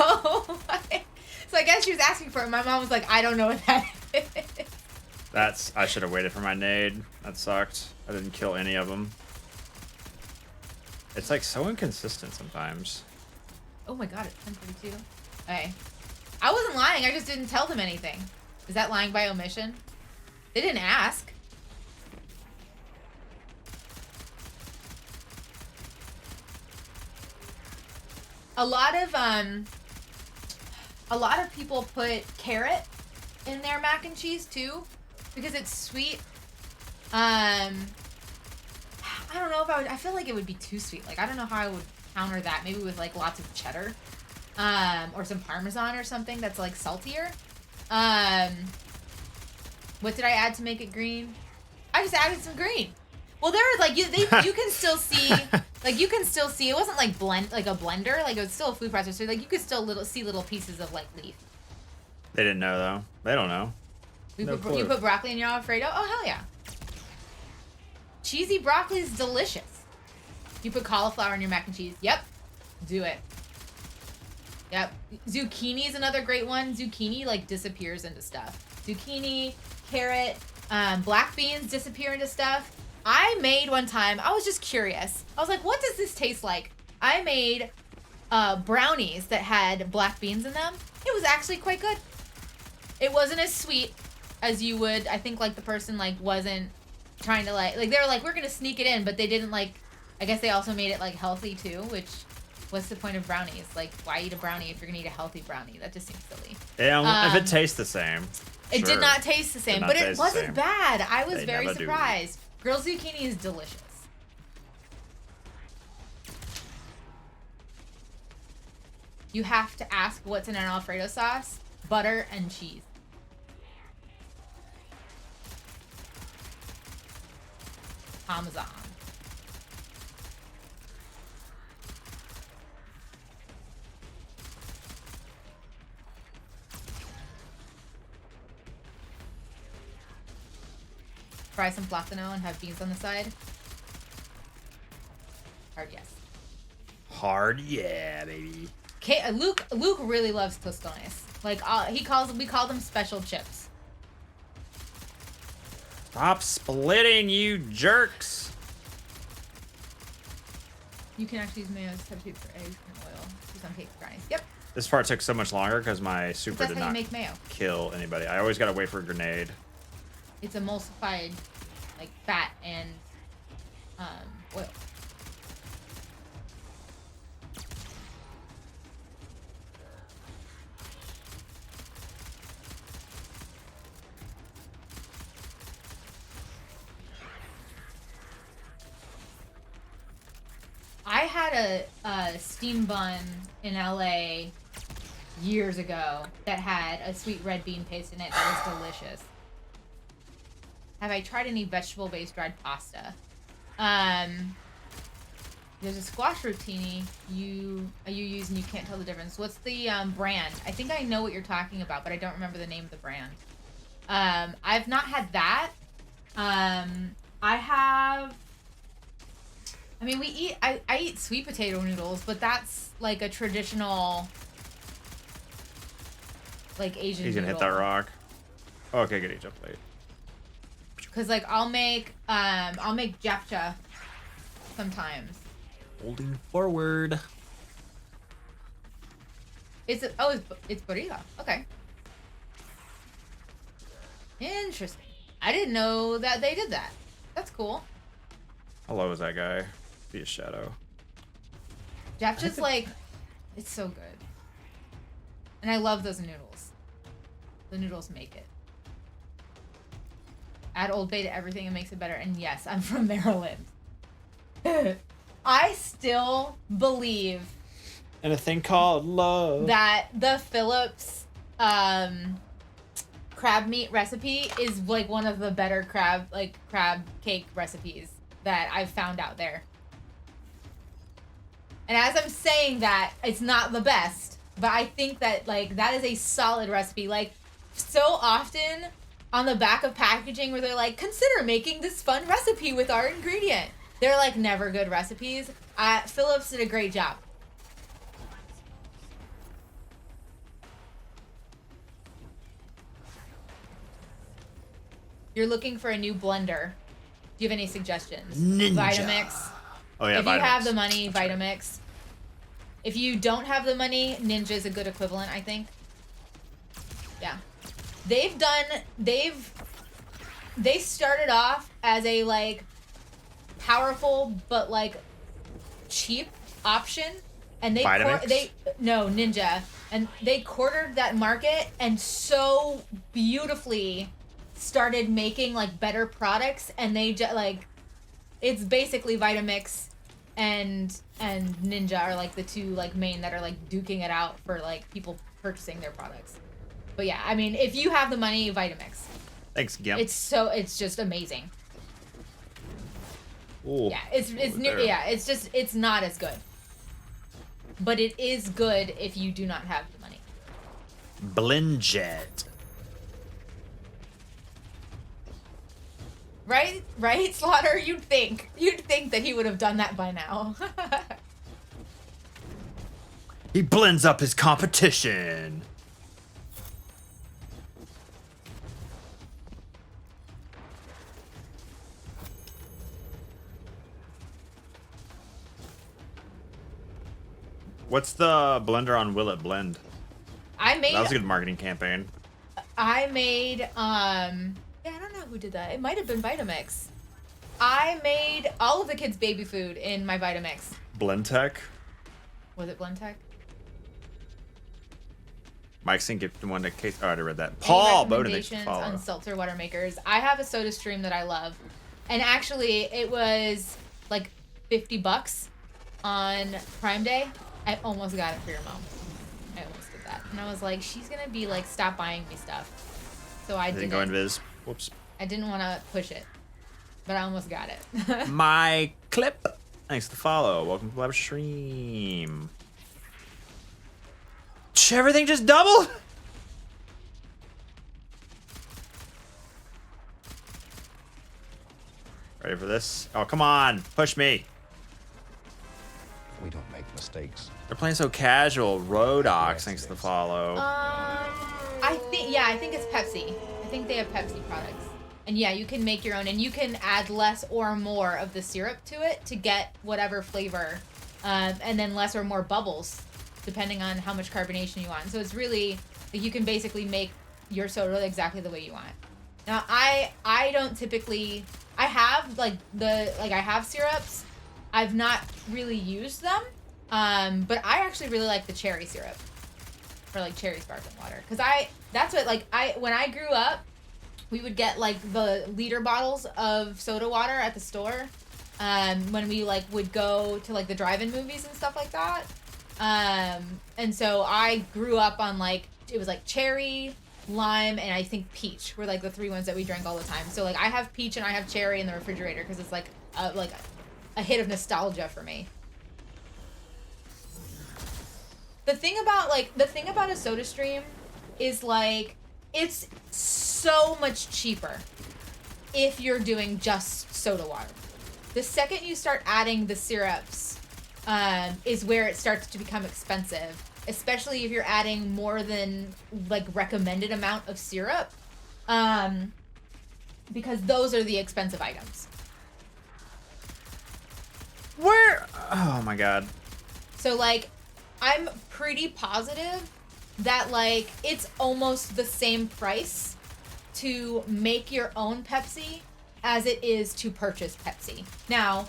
I guess she was asking for it. My mom was like, I don't know what that is. I should have waited for my nade. That sucked. I didn't kill any of them. It's like so inconsistent sometimes. Oh my god, it's 10:42. Okay. I wasn't lying. I just didn't tell them anything. Is that lying by omission? They didn't ask. A lot of people put carrot in their mac and cheese too, because it's sweet. I don't know if I would. I feel like it would be too sweet. Like I don't know how I would counter that. Maybe with like lots of cheddar, or some Parmesan or something that's like saltier. What did I add to make it green? I just added some green. Well, there was like you can still see it wasn't like a blender, like it was still a food processor. Like you could still see little pieces of like leaf. They didn't know though. They don't know. You put broccoli in your Alfredo? Oh hell yeah. Cheesy broccoli is delicious. You put cauliflower in your mac and cheese. Yep. Do it. Yep. Zucchini is another great one. Zucchini like disappears into stuff. Zucchini, carrot, black beans disappear into stuff. I made one time, I was just curious. I was like, what does this taste like? I made brownies that had black beans in them. It was actually quite good. It wasn't as sweet as you would, I think like the person like wasn't trying to like they were like, we're gonna sneak it in, but they didn't like, I guess they also made it like healthy too, which what's the point of brownies? Like, why eat a brownie if you're gonna eat a healthy brownie? That just seems silly. Yeah, if it tastes the same. It sure. did not taste the same, but it wasn't bad. I was very never do. surprised. Grilled zucchini is delicious. You have to ask what's in an Alfredo sauce, butter, and cheese. Parmesan. Fry some platano and have beans on the side. Hard yes. Hard yeah, baby. Luke really loves tostones. Like we call them special chips. Stop splitting, you jerks. You can actually use mayo as a substitute for eggs and oil. Use on cake brownies. Yep. This part took so much longer because my super That's did how you not make mayo. kill anybody. I always gotta wait for a grenade. It's emulsified, like fat and oil. had a steam bun in LA years ago that had a sweet red bean paste in it that was delicious. Have I tried any vegetable-based dried pasta? There's a squash rotini you use and you can't tell the difference. What's the brand? I think I know what you're talking about, but I don't remember the name of the brand. I've not had that. I mean, I eat sweet potato noodles, but that's like a traditional, like Asian He's gonna hit noodle. that rock. Oh, okay, good Egypt plate. Cause like I'll make japchae sometimes. Holding forward. It's burrito. Okay. Interesting. I didn't know that they did that. That's cool. How low is that guy? Be a shadow. Japchae's like, it's so good. And I love those noodles. The noodles make it. Add Old Bay to everything and makes it better. And yes, I'm from Maryland. I still believe And a thing called love. that the Phillips crab meat recipe is like one of the better crab cake recipes that I've found out there. And as I'm saying that, it's not the best, but I think that like that is a solid recipe. Like so often on the back of packaging where they're like, consider making this fun recipe with our ingredient. They're like never good recipes. Phillips did a great job. You're looking for a new blender. Do you have any suggestions? Ninja. Vitamix. Oh yeah, If you Vitamix. have the money, That's right. Vitamix. If you don't have the money, Ninja is a good equivalent, I think. Yeah. They started off as a like powerful but like cheap option, and Vitamix? Ninja, and they cornered that market and so beautifully started making like better products, and they just like it's basically Vitamix and Ninja are like the two like main that are like duking it out for like people purchasing their products. But yeah, I mean, if you have the money, Vitamix. Thanks, Gimp. It's just amazing. Ooh. Yeah, it's there. it's not as good. But it is good if you do not have the money. Blendjet. Right, Slaughter? You'd think that he would have done that by now. He blends up his competition. What's the blender on Will It Blend? I That was a good marketing campaign. made yeah, I don't know who did that. It might have been Vitamix. I made all of the kids' baby food in my Vitamix. Blendtech. Was it Blendtech? Mike's didn't get one to case. Oh, I already read that. Any Paul Bowden, thanks for recommendations following. on seltzer water makers? I have a soda stream that I love, and actually it was like $50 on Prime Day. I almost got it for your mom. I almost did that, and I was like, she's gonna be like, stop buying me stuff. So I Didn't didn't. go in Viz. Whoops. I didn't want to push it, but I almost got it. My clip. Thanks to follow. Welcome to the live stream. Everything just doubled? Ready for this? Oh, come on. Push me. We don't make mistakes. They're playing so casual. Rodox, thanks to the follow. I think it's Pepsi. I think they have Pepsi products. And yeah, you can make your own, and you can add less or more of the syrup to it to get whatever flavor, and then less or more bubbles, depending on how much carbonation you want. So it's really, like, you can basically make your soda exactly the way you want. Now, I don't typically, I have I have syrups. I've not really used them, but I actually really like the cherry syrup for like cherry sparkling water, because that's what when I grew up, we would get like the liter bottles of soda water at the store, when we like would go to like the drive-in movies and stuff like that. And so I grew up on like, it was like cherry, lime, and I think peach were like the 3 ones that we drank all the time. So like I have peach and I have cherry in the refrigerator because it's like a hit of nostalgia for me. The thing about a soda stream is like it's so much cheaper if you're doing just soda water. The second you start adding the syrups is where it starts to become expensive, especially if you're adding more than like recommended amount of syrup, because those are the expensive items. Where? Oh my god. So like, I'm pretty positive that like it's almost the same price to make your own Pepsi as it is to purchase Pepsi. Now,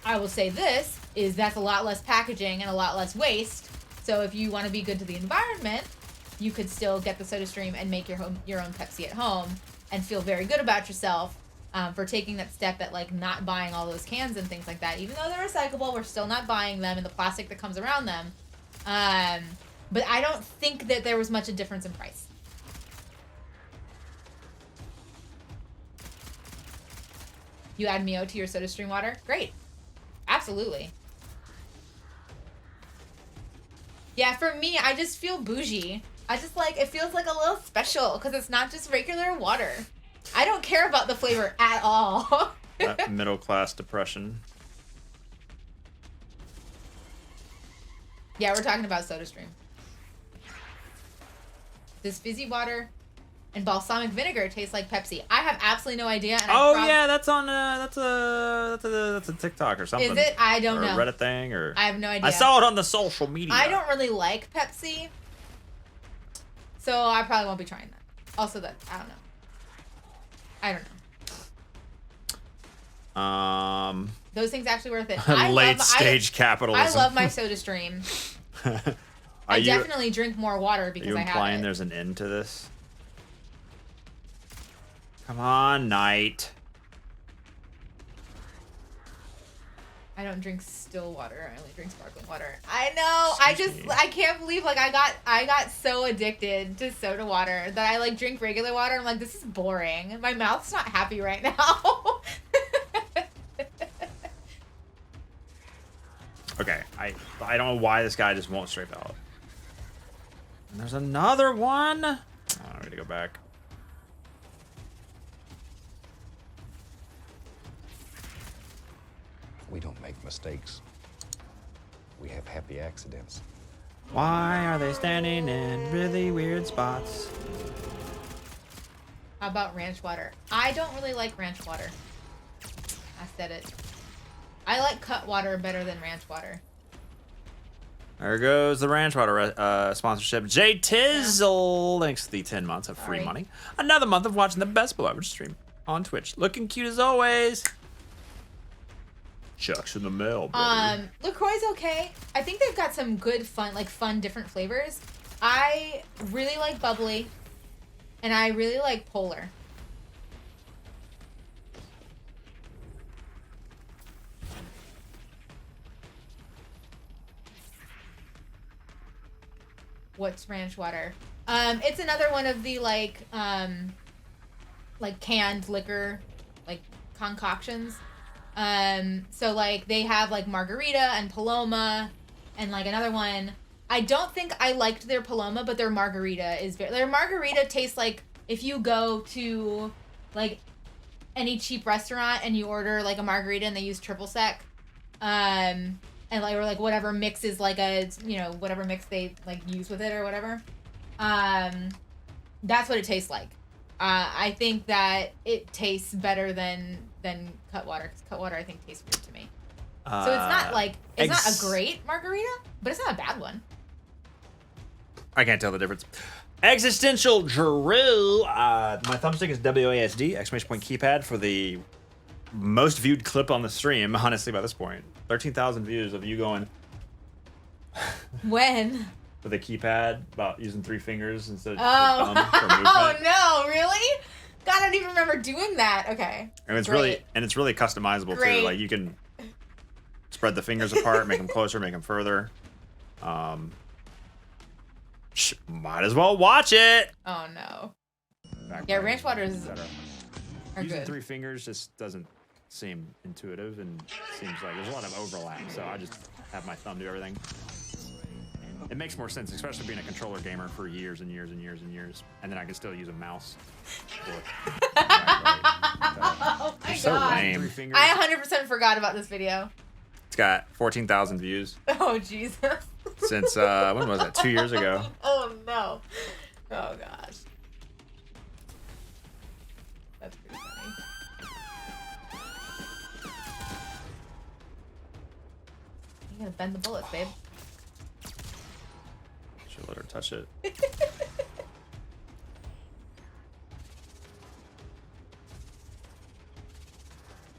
I will say this, is that's a lot less packaging and a lot less waste. So if you want to be good to the environment, you could still get the SodaStream and make your own Pepsi at home and feel very good about yourself for taking that step at like not buying all those cans and things like that. Even though they're recyclable, we're still not buying them and the plastic that comes around them. But I don't think that there was much a difference in price. You add Mio to your SodaStream water? Great. Absolutely. Yeah, for me, I just feel bougie. I just like, it feels like a little special because it's not just regular water. I don't care about the flavor at all. That middle class depression. Yeah, we're talking about SodaStream. Does fizzy water and balsamic vinegar taste like Pepsi? I have absolutely no idea. And Yeah, that's on that's a TikTok or something. Is it? I don't know. Or a Reddit thing, or I have no idea. I saw it on the social media. I don't really like Pepsi, so I probably won't be trying that. Also, that I don't know. Those things actually worth it. Late stage capitalism. I love my SodaStream. I definitely drink more water because I have it. Are you implying there's an end to this? Come on, Knight. I don't drink still water. I only drink sparkling water. I know. I can't believe like I got so addicted to soda water that I like drink regular water. I'm like, this is boring. My mouth's not happy right now. Okay, I don't know why this guy just won't strafe out. And there's another one. Oh, I'm gonna go back. We don't make mistakes. We have happy accidents. Why are they standing in really weird spots? How about ranch water? I don't really like ranch water. I said it. I like cut water better than ranch water. There goes the ranch water sponsorship. Jay Tizzle, thanks for the 10 months of free money. Another month of watching the best below average stream on Twitch. Looking cute as always. Chucks in the mail, brother. LaCroix's okay. I think they've got some good fun different flavors. I really like bubbly, and I really like polar. What's ranch water? It's another one of the like canned liquor, like concoctions. So like they have like margarita and Paloma and like another one. I don't think I liked their Paloma, but their margarita tastes like if you go to like any cheap restaurant and you order like a margarita and they use triple sec, and like or like whatever mix is like a whatever mix they like use with it or whatever. That's what it tastes like. I think that it tastes better than cut water, because cut water I think tastes weird to me. So it's not like it's not a great margarita, but it's not a bad one. I can't tell the difference. Existential Drill. My thumbstick is WASD, exclamation point keypad for the most viewed clip on the stream, honestly, by this point. 13,000 views of you going... When? With a keypad, about using 3 fingers instead of thumb for movement. Oh no, really? God, I don't even remember doing that. Okay. And it's Great. really customizable Great. too. Like you can spread the fingers apart, make them closer, make them further. Might as well watch it. Oh no. Back Yeah, button, ranch waters etc. are Using good. 3 fingers just doesn't seem intuitive and seems like there's a lot of overlap. So I just have my thumb do everything. It makes more sense, especially being a controller gamer for years and years and years and years, and then I can still use a mouse. Oh my so god. lame. 3 fingers. I 100% forgot about this video. It's got 14,000 views Oh Jesus. since when was that? 2 years ago. Oh no. Oh gosh. That's pretty funny. You gotta bend the bullets, babe. Should let her touch it.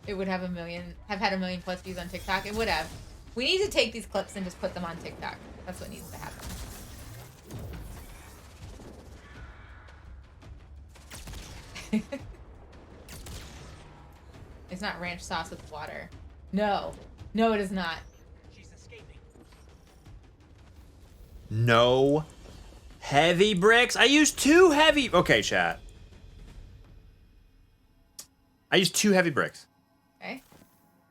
It would have had a million plus views on TikTok. It would have. We need to take these clips and just put them on TikTok. That's what needs to happen. It's not ranch sauce with water. No. No, it is not. She's escaping. No heavy bricks. I used 2 heavy. Okay, chat. I used 2 heavy bricks. Okay.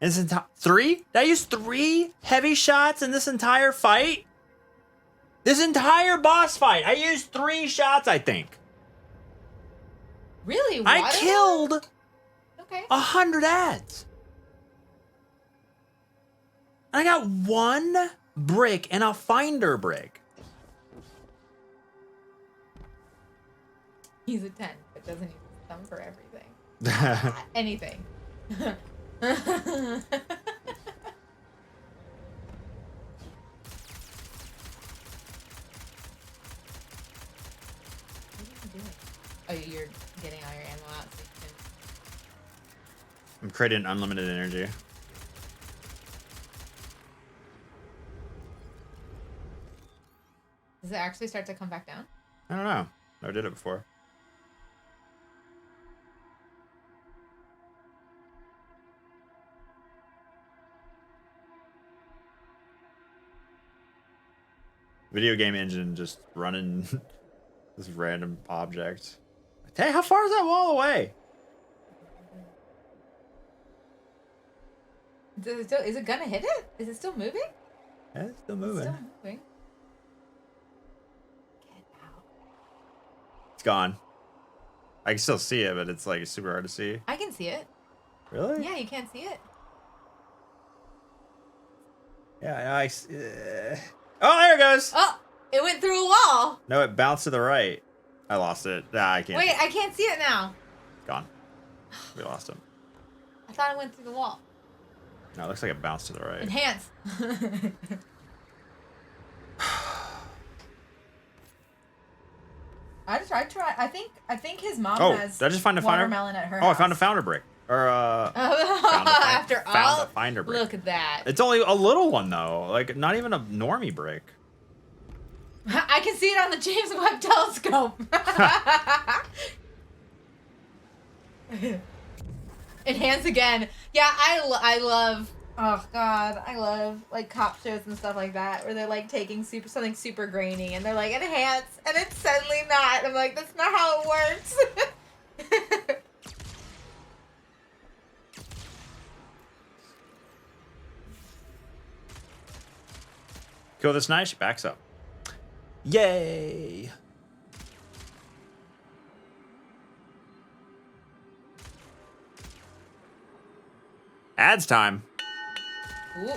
And this 3? Did I use 3 heavy shots in this entire fight? This entire boss fight. I used 3 shots, I think. Really? I Water? killed Okay. 100 ads. I got 1 brick and a finder brick. He's a 10, but doesn't use his thumb for everything. Anything. What are you doing? Oh, you're getting all your ammo out so you can... I'm creating unlimited energy. Does it actually start to come back down? I don't know. Never did it before. Video game engine just running this random object. Hey, how far is that wall away? Is it gonna hit it? Is it still moving? Yeah, it's still It's moving. still moving. Get out. It's gone. I can still see it, but it's like super hard to see. I can see it. Really? Yeah, you can't see it. Yeah, oh, there it goes. Oh, it went through a wall. No, it bounced to the right. I lost it. Nah, I can't. Wait, I can't see it now. Gone. We lost him. I thought it went through the wall. No, it looks like it bounced to the right. Enhance. I try. I think his mom Oh, has did I just find a finder? watermelon at her Oh, house. I found a founder brick. Or After found all, a finder brick. look at that. It's only a little one though, like not even a normie brick. I can see it on the James Webb Telescope. Enhance again. Yeah, I love. Oh God, I love like cop shows and stuff like that where they're like taking something super grainy and they're like enhance and it's suddenly not. I'm like, that's not how it works. Kill this knight, she backs up. Yay! Ads time. Ooh.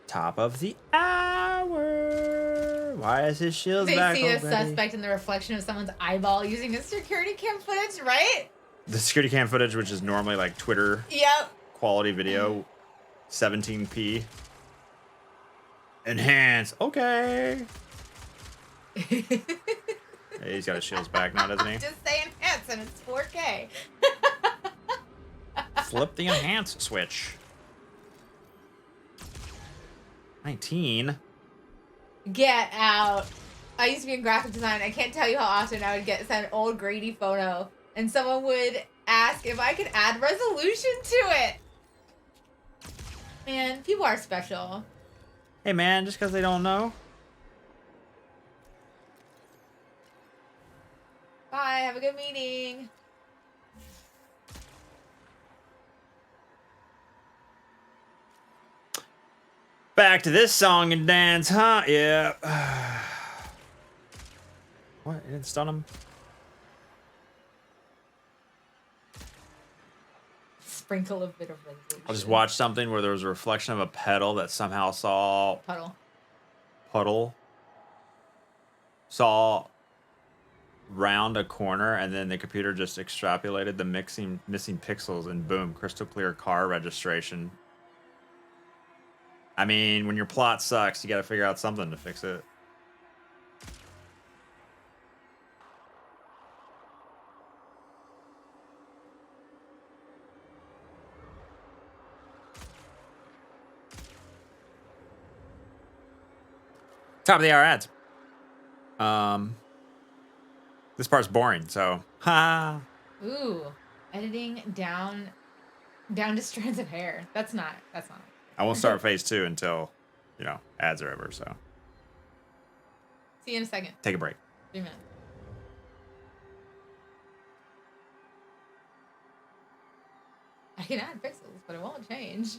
Top of the hour. Why is his shield They back see a already? suspect in the reflection of someone's eyeball using the security cam footage, right? The security cam footage, which is normally like Twitter Yep. quality video, 17p. Enhance. Okay. Hey, he's got his shields back now, doesn't he? Just say enhance and it's 4K. Flip the enhance switch. 19. Get out. I used to be in graphic design. I can't tell you how often I would get sent an old grainy photo, and someone would ask if I could add resolution to it. Man, people are special. Hey, man, just because they don't know. Bye. Have a good meeting. Back to this song and dance, huh? Yeah. What? It didn't stun him? Sprinkle a bit of resolution. I just watched something where there was a reflection of a petal that somehow saw... Puddle. Saw round a corner, and then the computer just extrapolated the missing pixels, and boom, crystal clear car registration. I mean, when your plot sucks, you gotta figure out something to fix it. Top of the hour ads. This part's boring, so ha. Ooh, editing down to strands of hair. That's not. I won't start phase 2 until, you know, ads are over. So See you in a second. take a break. 3 minutes. I can add pixels, but it won't change.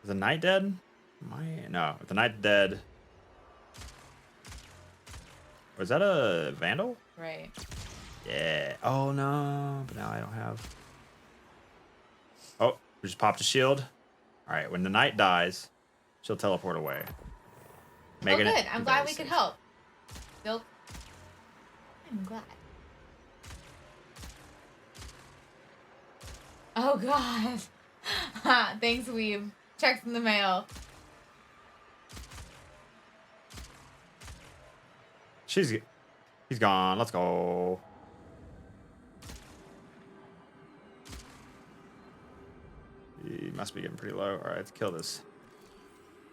Is the knight dead? No, the knight's dead. Was that a vandal? Right. Yeah. Oh no, but now I don't have. Oh, we just popped a shield. All right, when the knight dies, she'll teleport away. Oh, good. I'm glad we could help. Bill. I'm glad. Oh god. Thanks, Weeb. Checks in the mail. He's gone. Let's go. He must be getting pretty low. All right, let's kill this.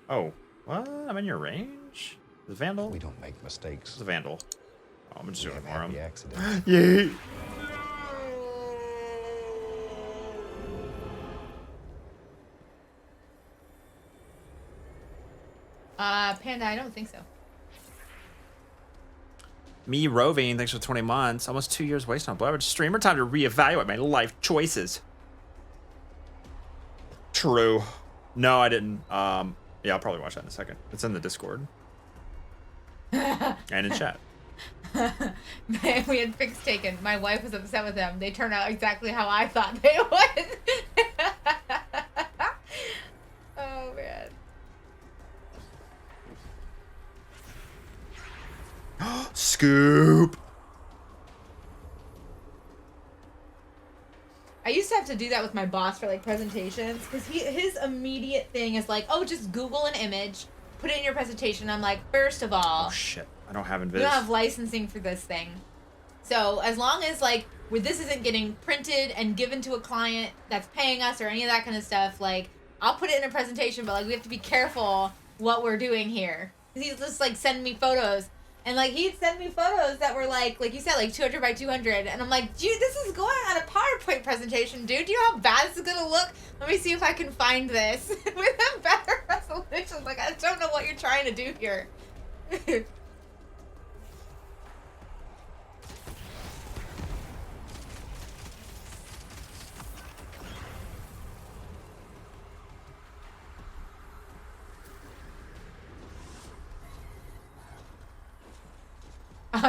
Oh, what? I'm in your range? The vandal? We don't make mistakes. It's a vandal. Oh, I'm just We doing have it for him. happy accidents. Yay! Panda, I don't think so. Me roving, thanks for 20 months. Almost 2 years wasted on Leopard. Streamer time to reevaluate my life choices. True. No, I didn't. Yeah, I'll probably watch that in a second. It's in the Discord. And in chat. Man, we had pics taken. My wife was upset with them. They turned out exactly how I thought they would. Oh, man. Scoop. I used to have to do that with my boss for like presentations because his immediate thing is like, oh, just Google an image, put it in your presentation. I'm like, first of all, Oh shit. I don't have Invis. we don't have licensing for this thing. So as long as like where this isn't getting printed and given to a client that's paying us or any of that kind of stuff, like I'll put it in a presentation, but like we have to be careful what we're doing here. 'Cause he's just like sending me photos. And, like, he'd send me photos that were, like you said, like, 200 by 200. And I'm like, dude, this is going on a PowerPoint presentation, dude. Do you know how bad this is going to look? Let me see if I can find this with a better resolution. Like, I don't know what you're trying to do here.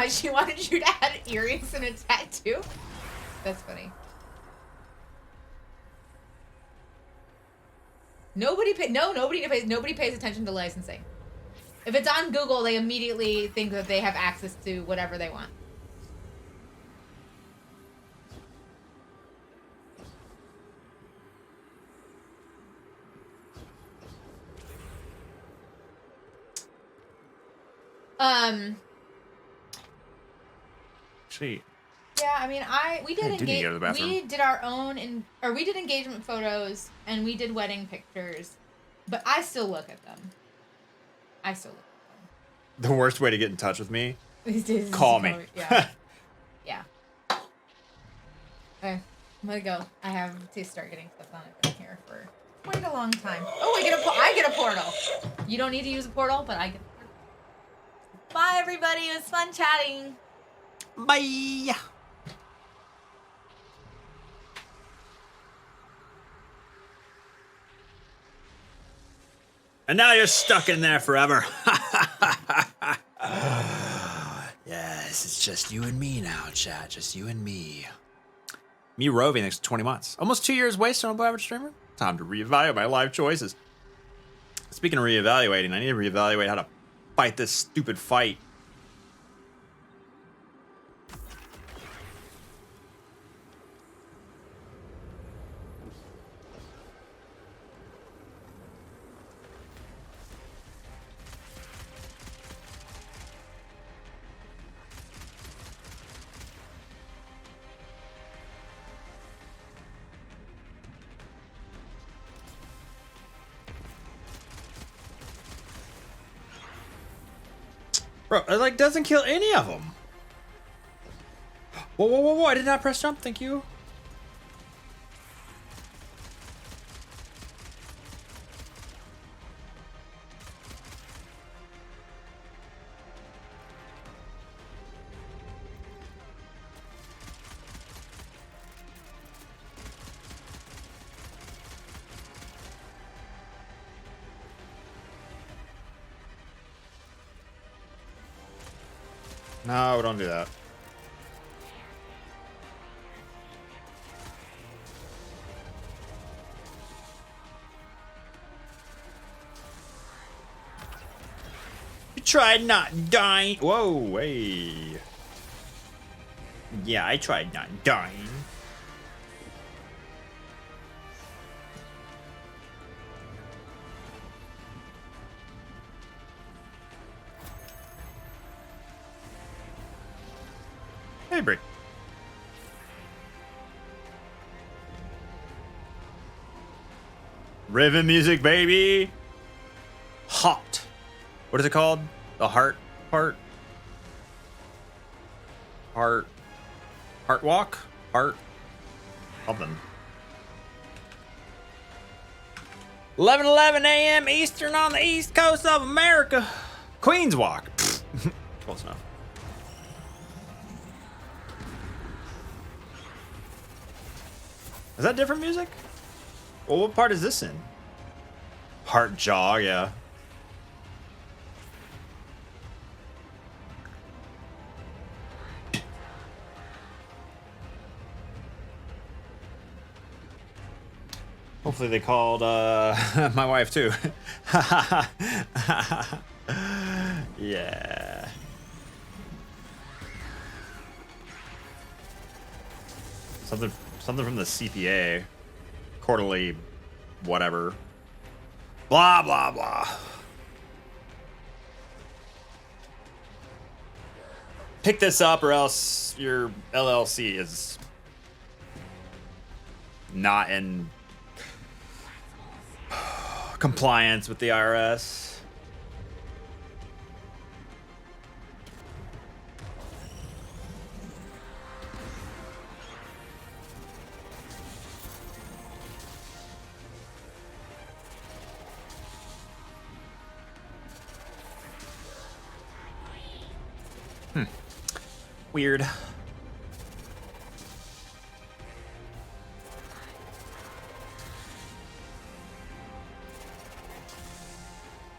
She wanted you to add earrings and a tattoo? That's funny. Nobody pays attention to licensing. If it's on Google, they immediately think that they have access to whatever they want. Actually, Yeah, I mean, we I do need to go to the bathroom. we did our own we did engagement photos and we did wedding pictures, but I still look at them. The worst way to get in touch with me? Is Call me. Yeah. Yeah. Okay, I'm gonna go. I have to start getting stuff done. I've been here for quite a long time. Oh, I get a portal. You don't need to use a portal, but I get a portal. Bye, everybody. It was fun chatting. Bye. And now you're stuck in there forever. Yes, it's just you and me now, chat. Just you and me. Me roving next 20 months. Almost 2 years wasted on Blue Average Streamer. Time to reevaluate my life choices. Speaking of reevaluating, I need to reevaluate how to fight this stupid fight. Bro, it like doesn't kill any of them. Whoa, whoa, whoa, whoa, I did not press jump, thank you. No, don't do that. You tried not dying. Whoa, hey. Yeah, I tried not dying. Hey, Brick. Riven music, baby. Hot. What is it called? The heart part? Heart walk? Heart something. 11:11 a.m. Eastern on the east coast of America. Queens Walk. Close enough. Is that different music? Well, what part is this in? Heart jog, yeah. Hopefully they called my wife too. Yeah. Something from the CPA. Quarterly whatever. Blah blah blah. Pick this up or else your LLC is not in compliance with the IRS. Weird.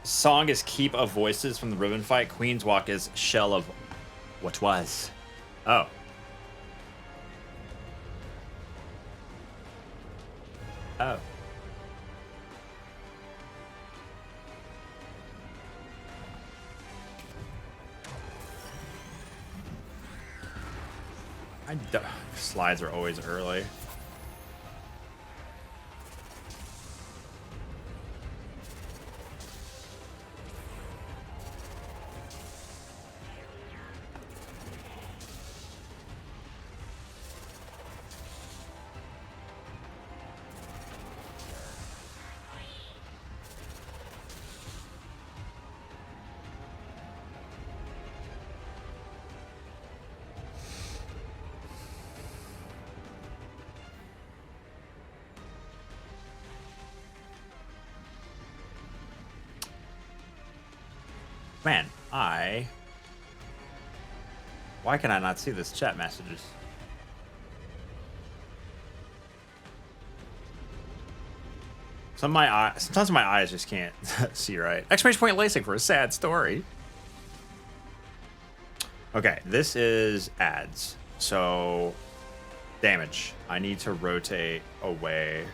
Song is Keep of Voices from the Ribbon Fight. Queen's Walk is Shell of What Was. Oh. Oh. Slides are always early. Man, why can I not see this chat messages? Sometimes my eyes just can't see right. Exclamation point LASIK for a sad story. Okay, this is ads. So, damage. I need to rotate away.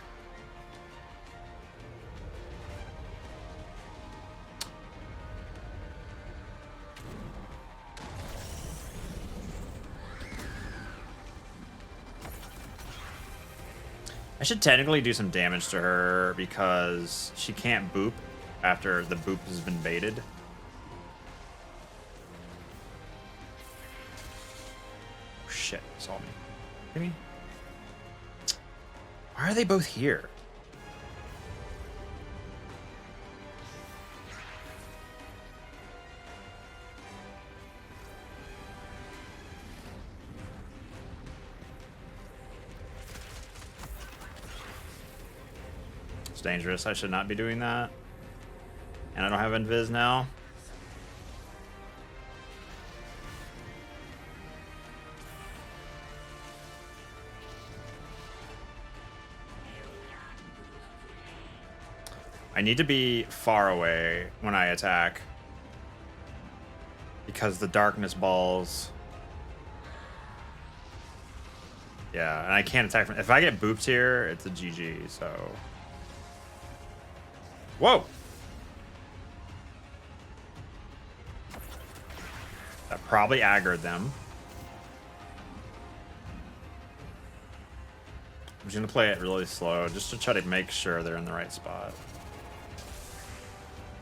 I should technically do some damage to her because she can't boop after the boop has been baited. Oh, shit, saw me. Hit me? Why are they both here? It's dangerous. I should not be doing that. And I don't have invis now. I need to be far away when I attack because the darkness balls. Yeah, and I can't attack from. If I get booped here, it's a GG. So. Whoa! That probably aggroed them. I'm just gonna play it really slow just to try to make sure they're in the right spot.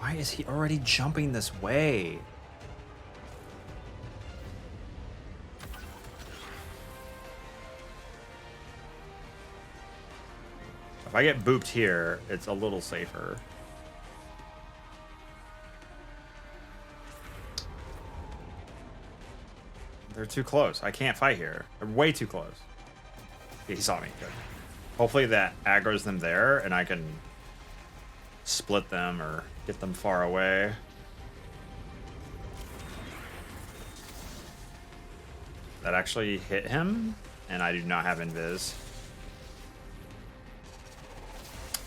Why is he already jumping this way? If I get booped here, it's a little safer. They're too close. I can't fight here. They're way too close. Yeah, he saw me. Good. Hopefully that aggroes them there and I can split them or get them far away. That actually hit him and I do not have invis.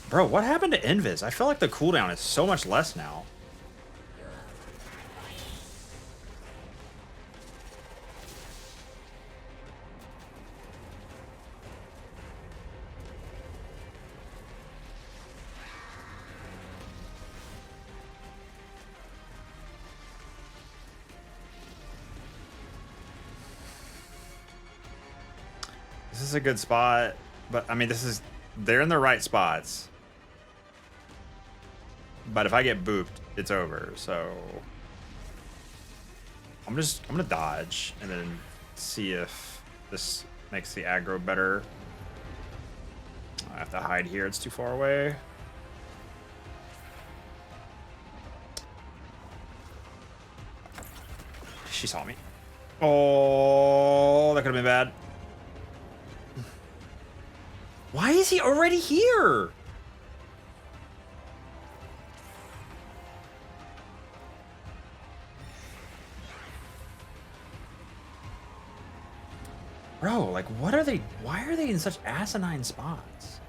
Bro, what happened to invis? I feel like the cooldown is so much less now. This is a good spot, but I mean, they're in the right spots. But if I get booped, it's over. So I'm gonna dodge and then see if this makes the aggro better. I have to hide here, it's too far away. She saw me. Oh, that could have been bad. Why is he already here? Bro, like, what are they? Why are they in such asinine spots?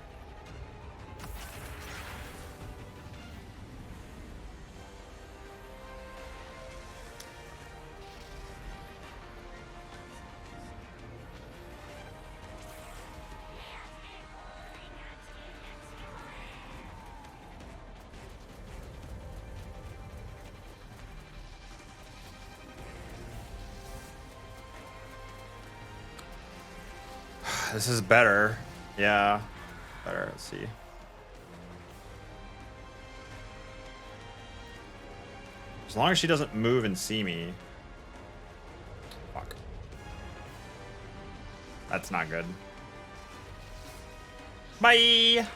This is better. Yeah. Better. Let's see. As long as she doesn't move and see me. Fuck. That's not good. Bye!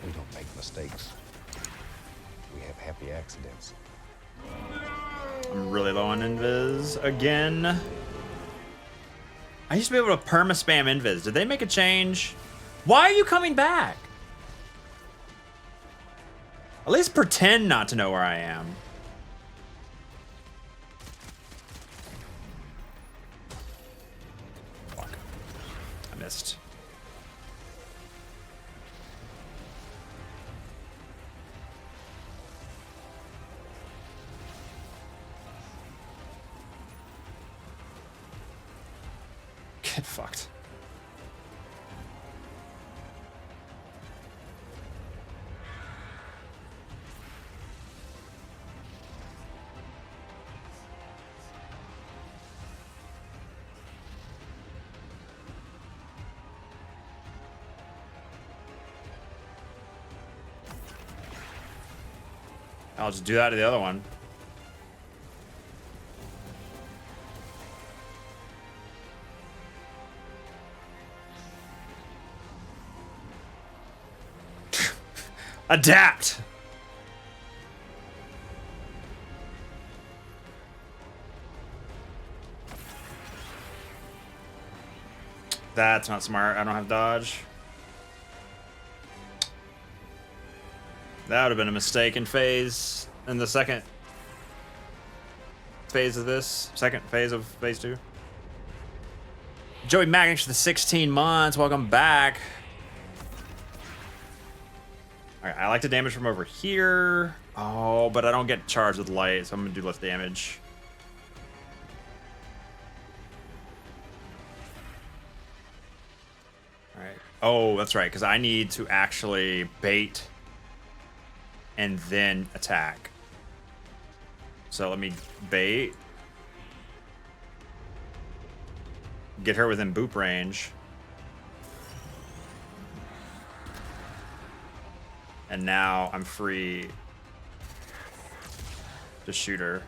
We don't make mistakes. We have happy accidents. I'm really low on invis again. I used to be able to perma-spam invis. Did they make a change? Why are you coming back? At least pretend not to know where I am. Fuck. I missed. Get fucked. I'll just do that to the other one. Adapt! That's not smart. I don't have dodge. That would have been a mistake in phase. In the second phase of this. Second phase of phase 2. Joey Magnix for the 16 months. Welcome back. Alright, I like the damage from over here. Oh, but I don't get charged with light, so I'm gonna do less damage. Alright. Oh, that's right, because I need to actually bait and then attack. So let me bait. Get her within boop range. And now I'm free to shoot her.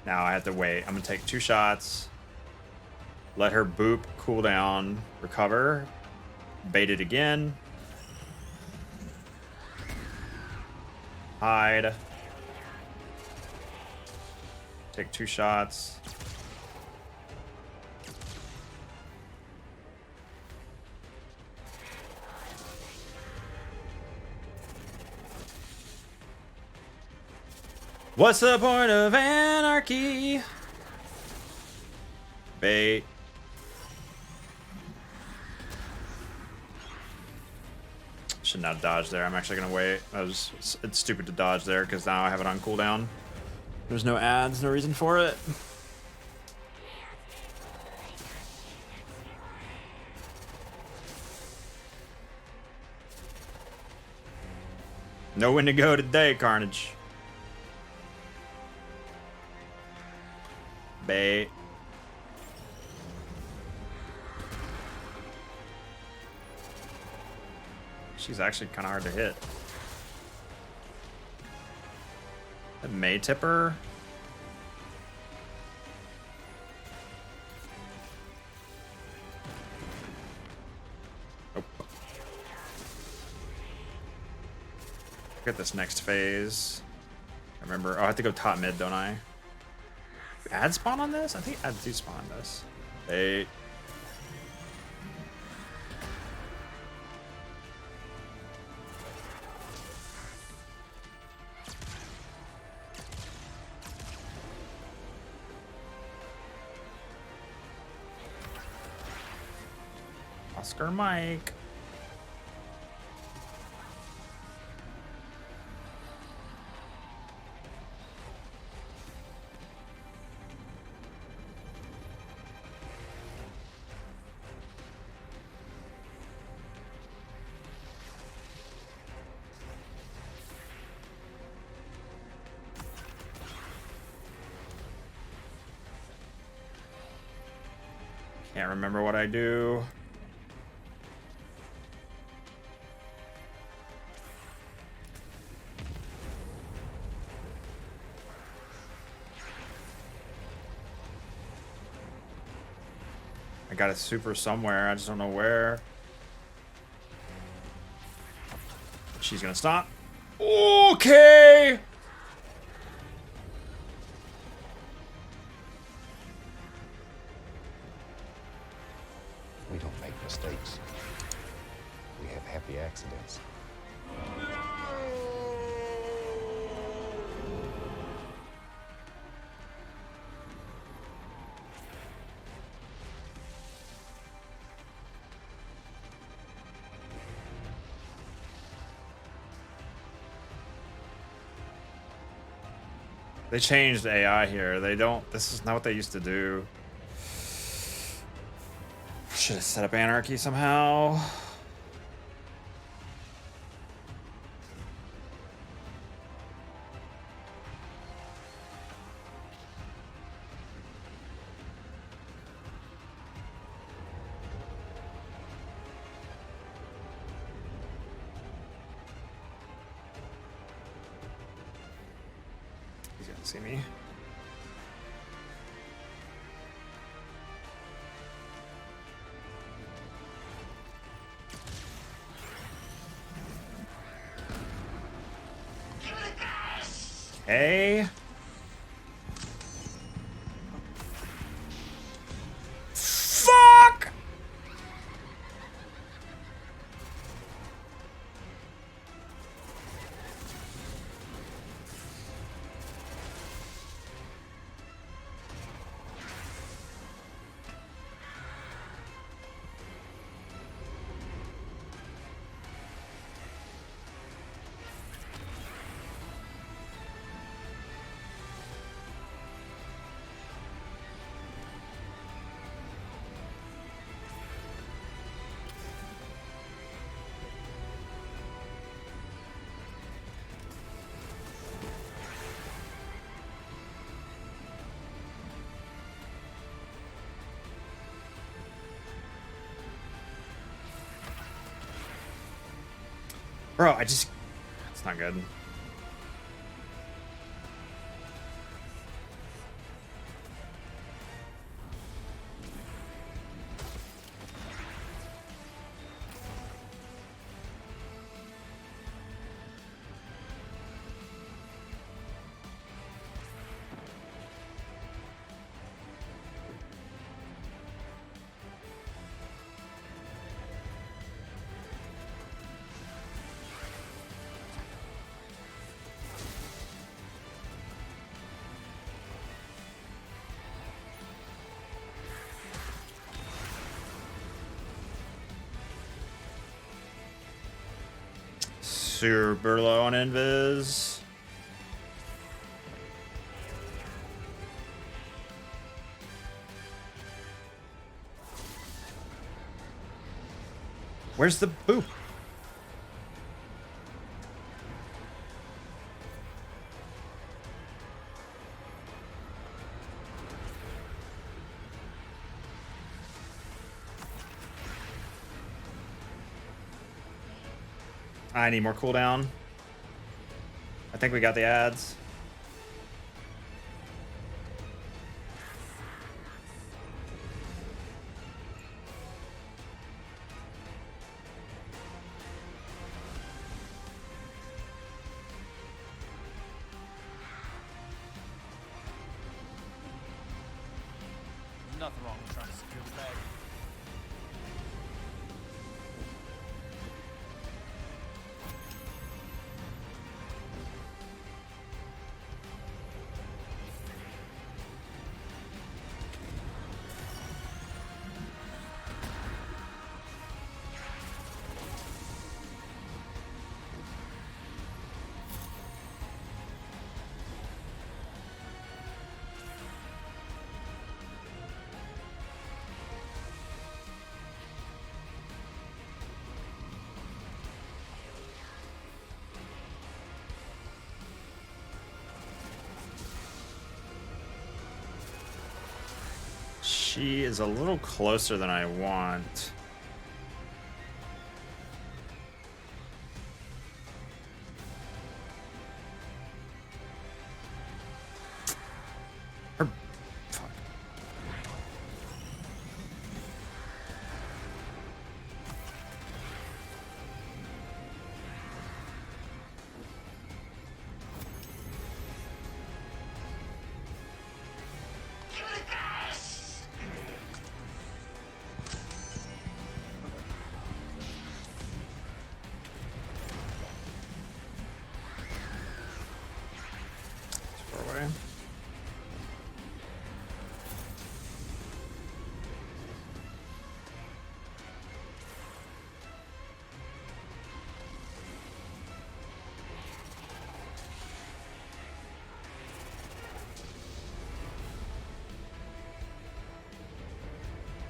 Now I have to wait. I'm gonna take 2 shots. Let her boop, cool down, recover. Bait it again. Hide. Take 2 shots. What's the point of anarchy? Bait. Should not dodge there. I'm actually gonna wait. It's stupid to dodge there because now I have it on cooldown. There's no ads, no reason for it. Know when to go today, Carnage. Bait. She's actually kind of hard to hit. The May Tipper. Oh. Look at this next phase. Remember, oh, I have to go top mid, don't I? Ad spawn on this? I think ads do spawn on this. Bait. Oscar Mike. Can't remember what I do. I got a super somewhere, I just don't know where. She's gonna stop. Okay! mistakes. We have happy accidents. They changed AI here. They don't. This is not what they used to do. Should have set up Anarchy somehow. He's gonna see me. Hey. Fuck! Bro, it's not good. Super low on invis. Where's the boop? I need more cooldown. I think we got the ads. Nothing wrong with trying to secure the bag. She is a little closer than I want. Fuck.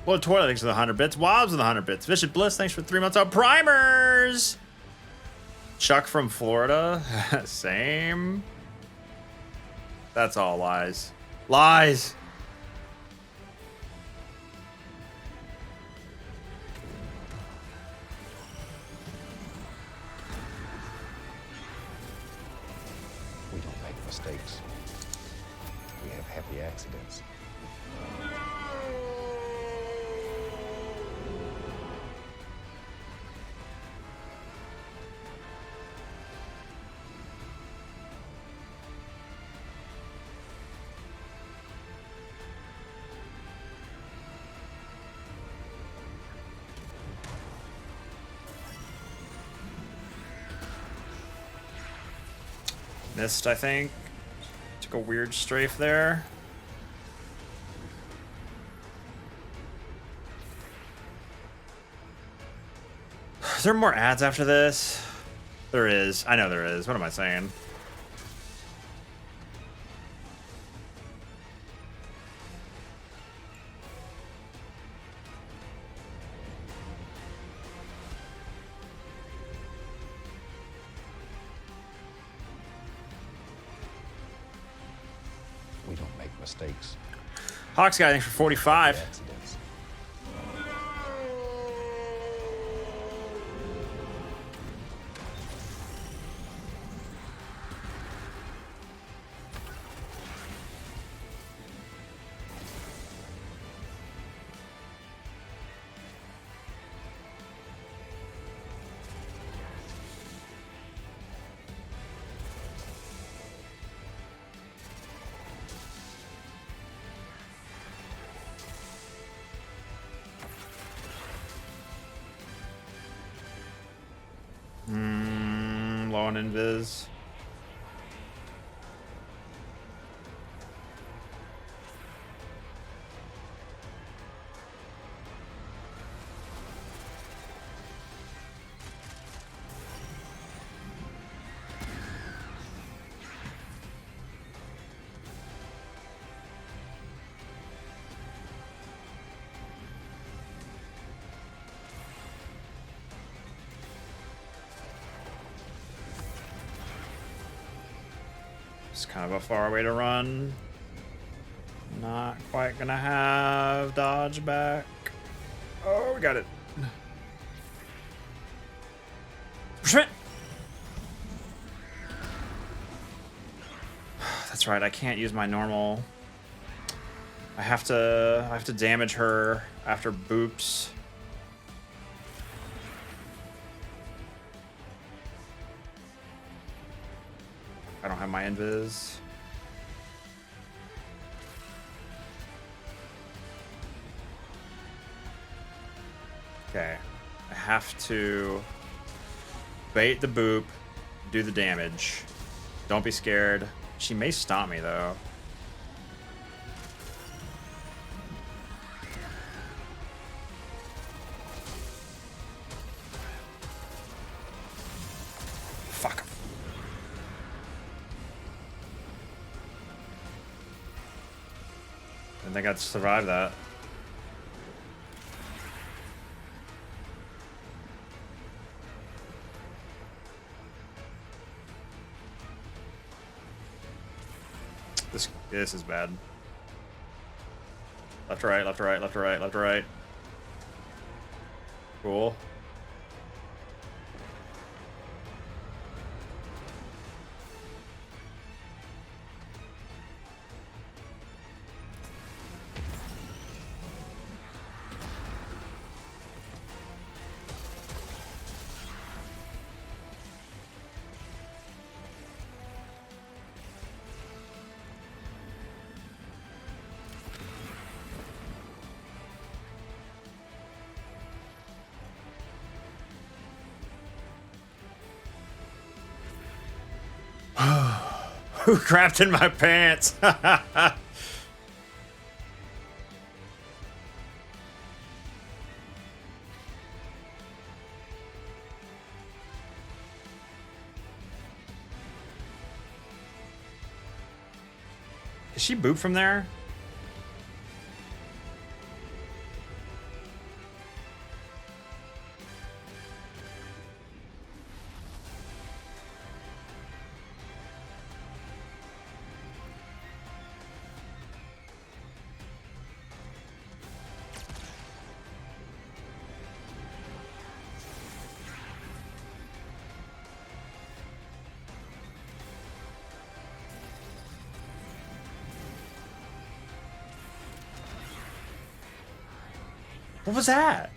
Well, Toilet, thanks for the 100 bits. Wobbs with the 100 bits. Vicious Bliss, thanks for 3 months of primers. Chuck from Florida. Same. That's all lies. Lies. We don't make mistakes. We have happy accidents. Missed, I think. Took a weird strafe there. Is there more ads after this? There is. I know there is. What am I saying? We don't make mistakes. Hawks guy, thanks for 45. Accidents. Low on invis. It's kind of a far way to run. Not quite gonna have dodge back. Oh, we got it. That's right, I can't use my normal. I have to damage her after boops. I don't have my invis. Okay. I have to bait the boop, do the damage. Don't be scared. She may stomp me though. Fuck. I didn't think I'd survive that. This is bad. Left to right, left to right, left to right, left to right. Cool. Who crapped in my pants? Is she boop from there? What was that?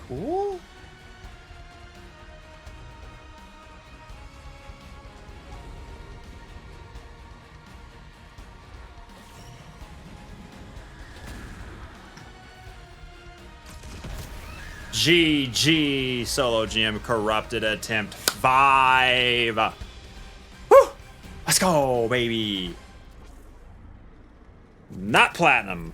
Cool. GG solo GM corrupted attempt 5. Woo! Let's go, baby. Not platinum.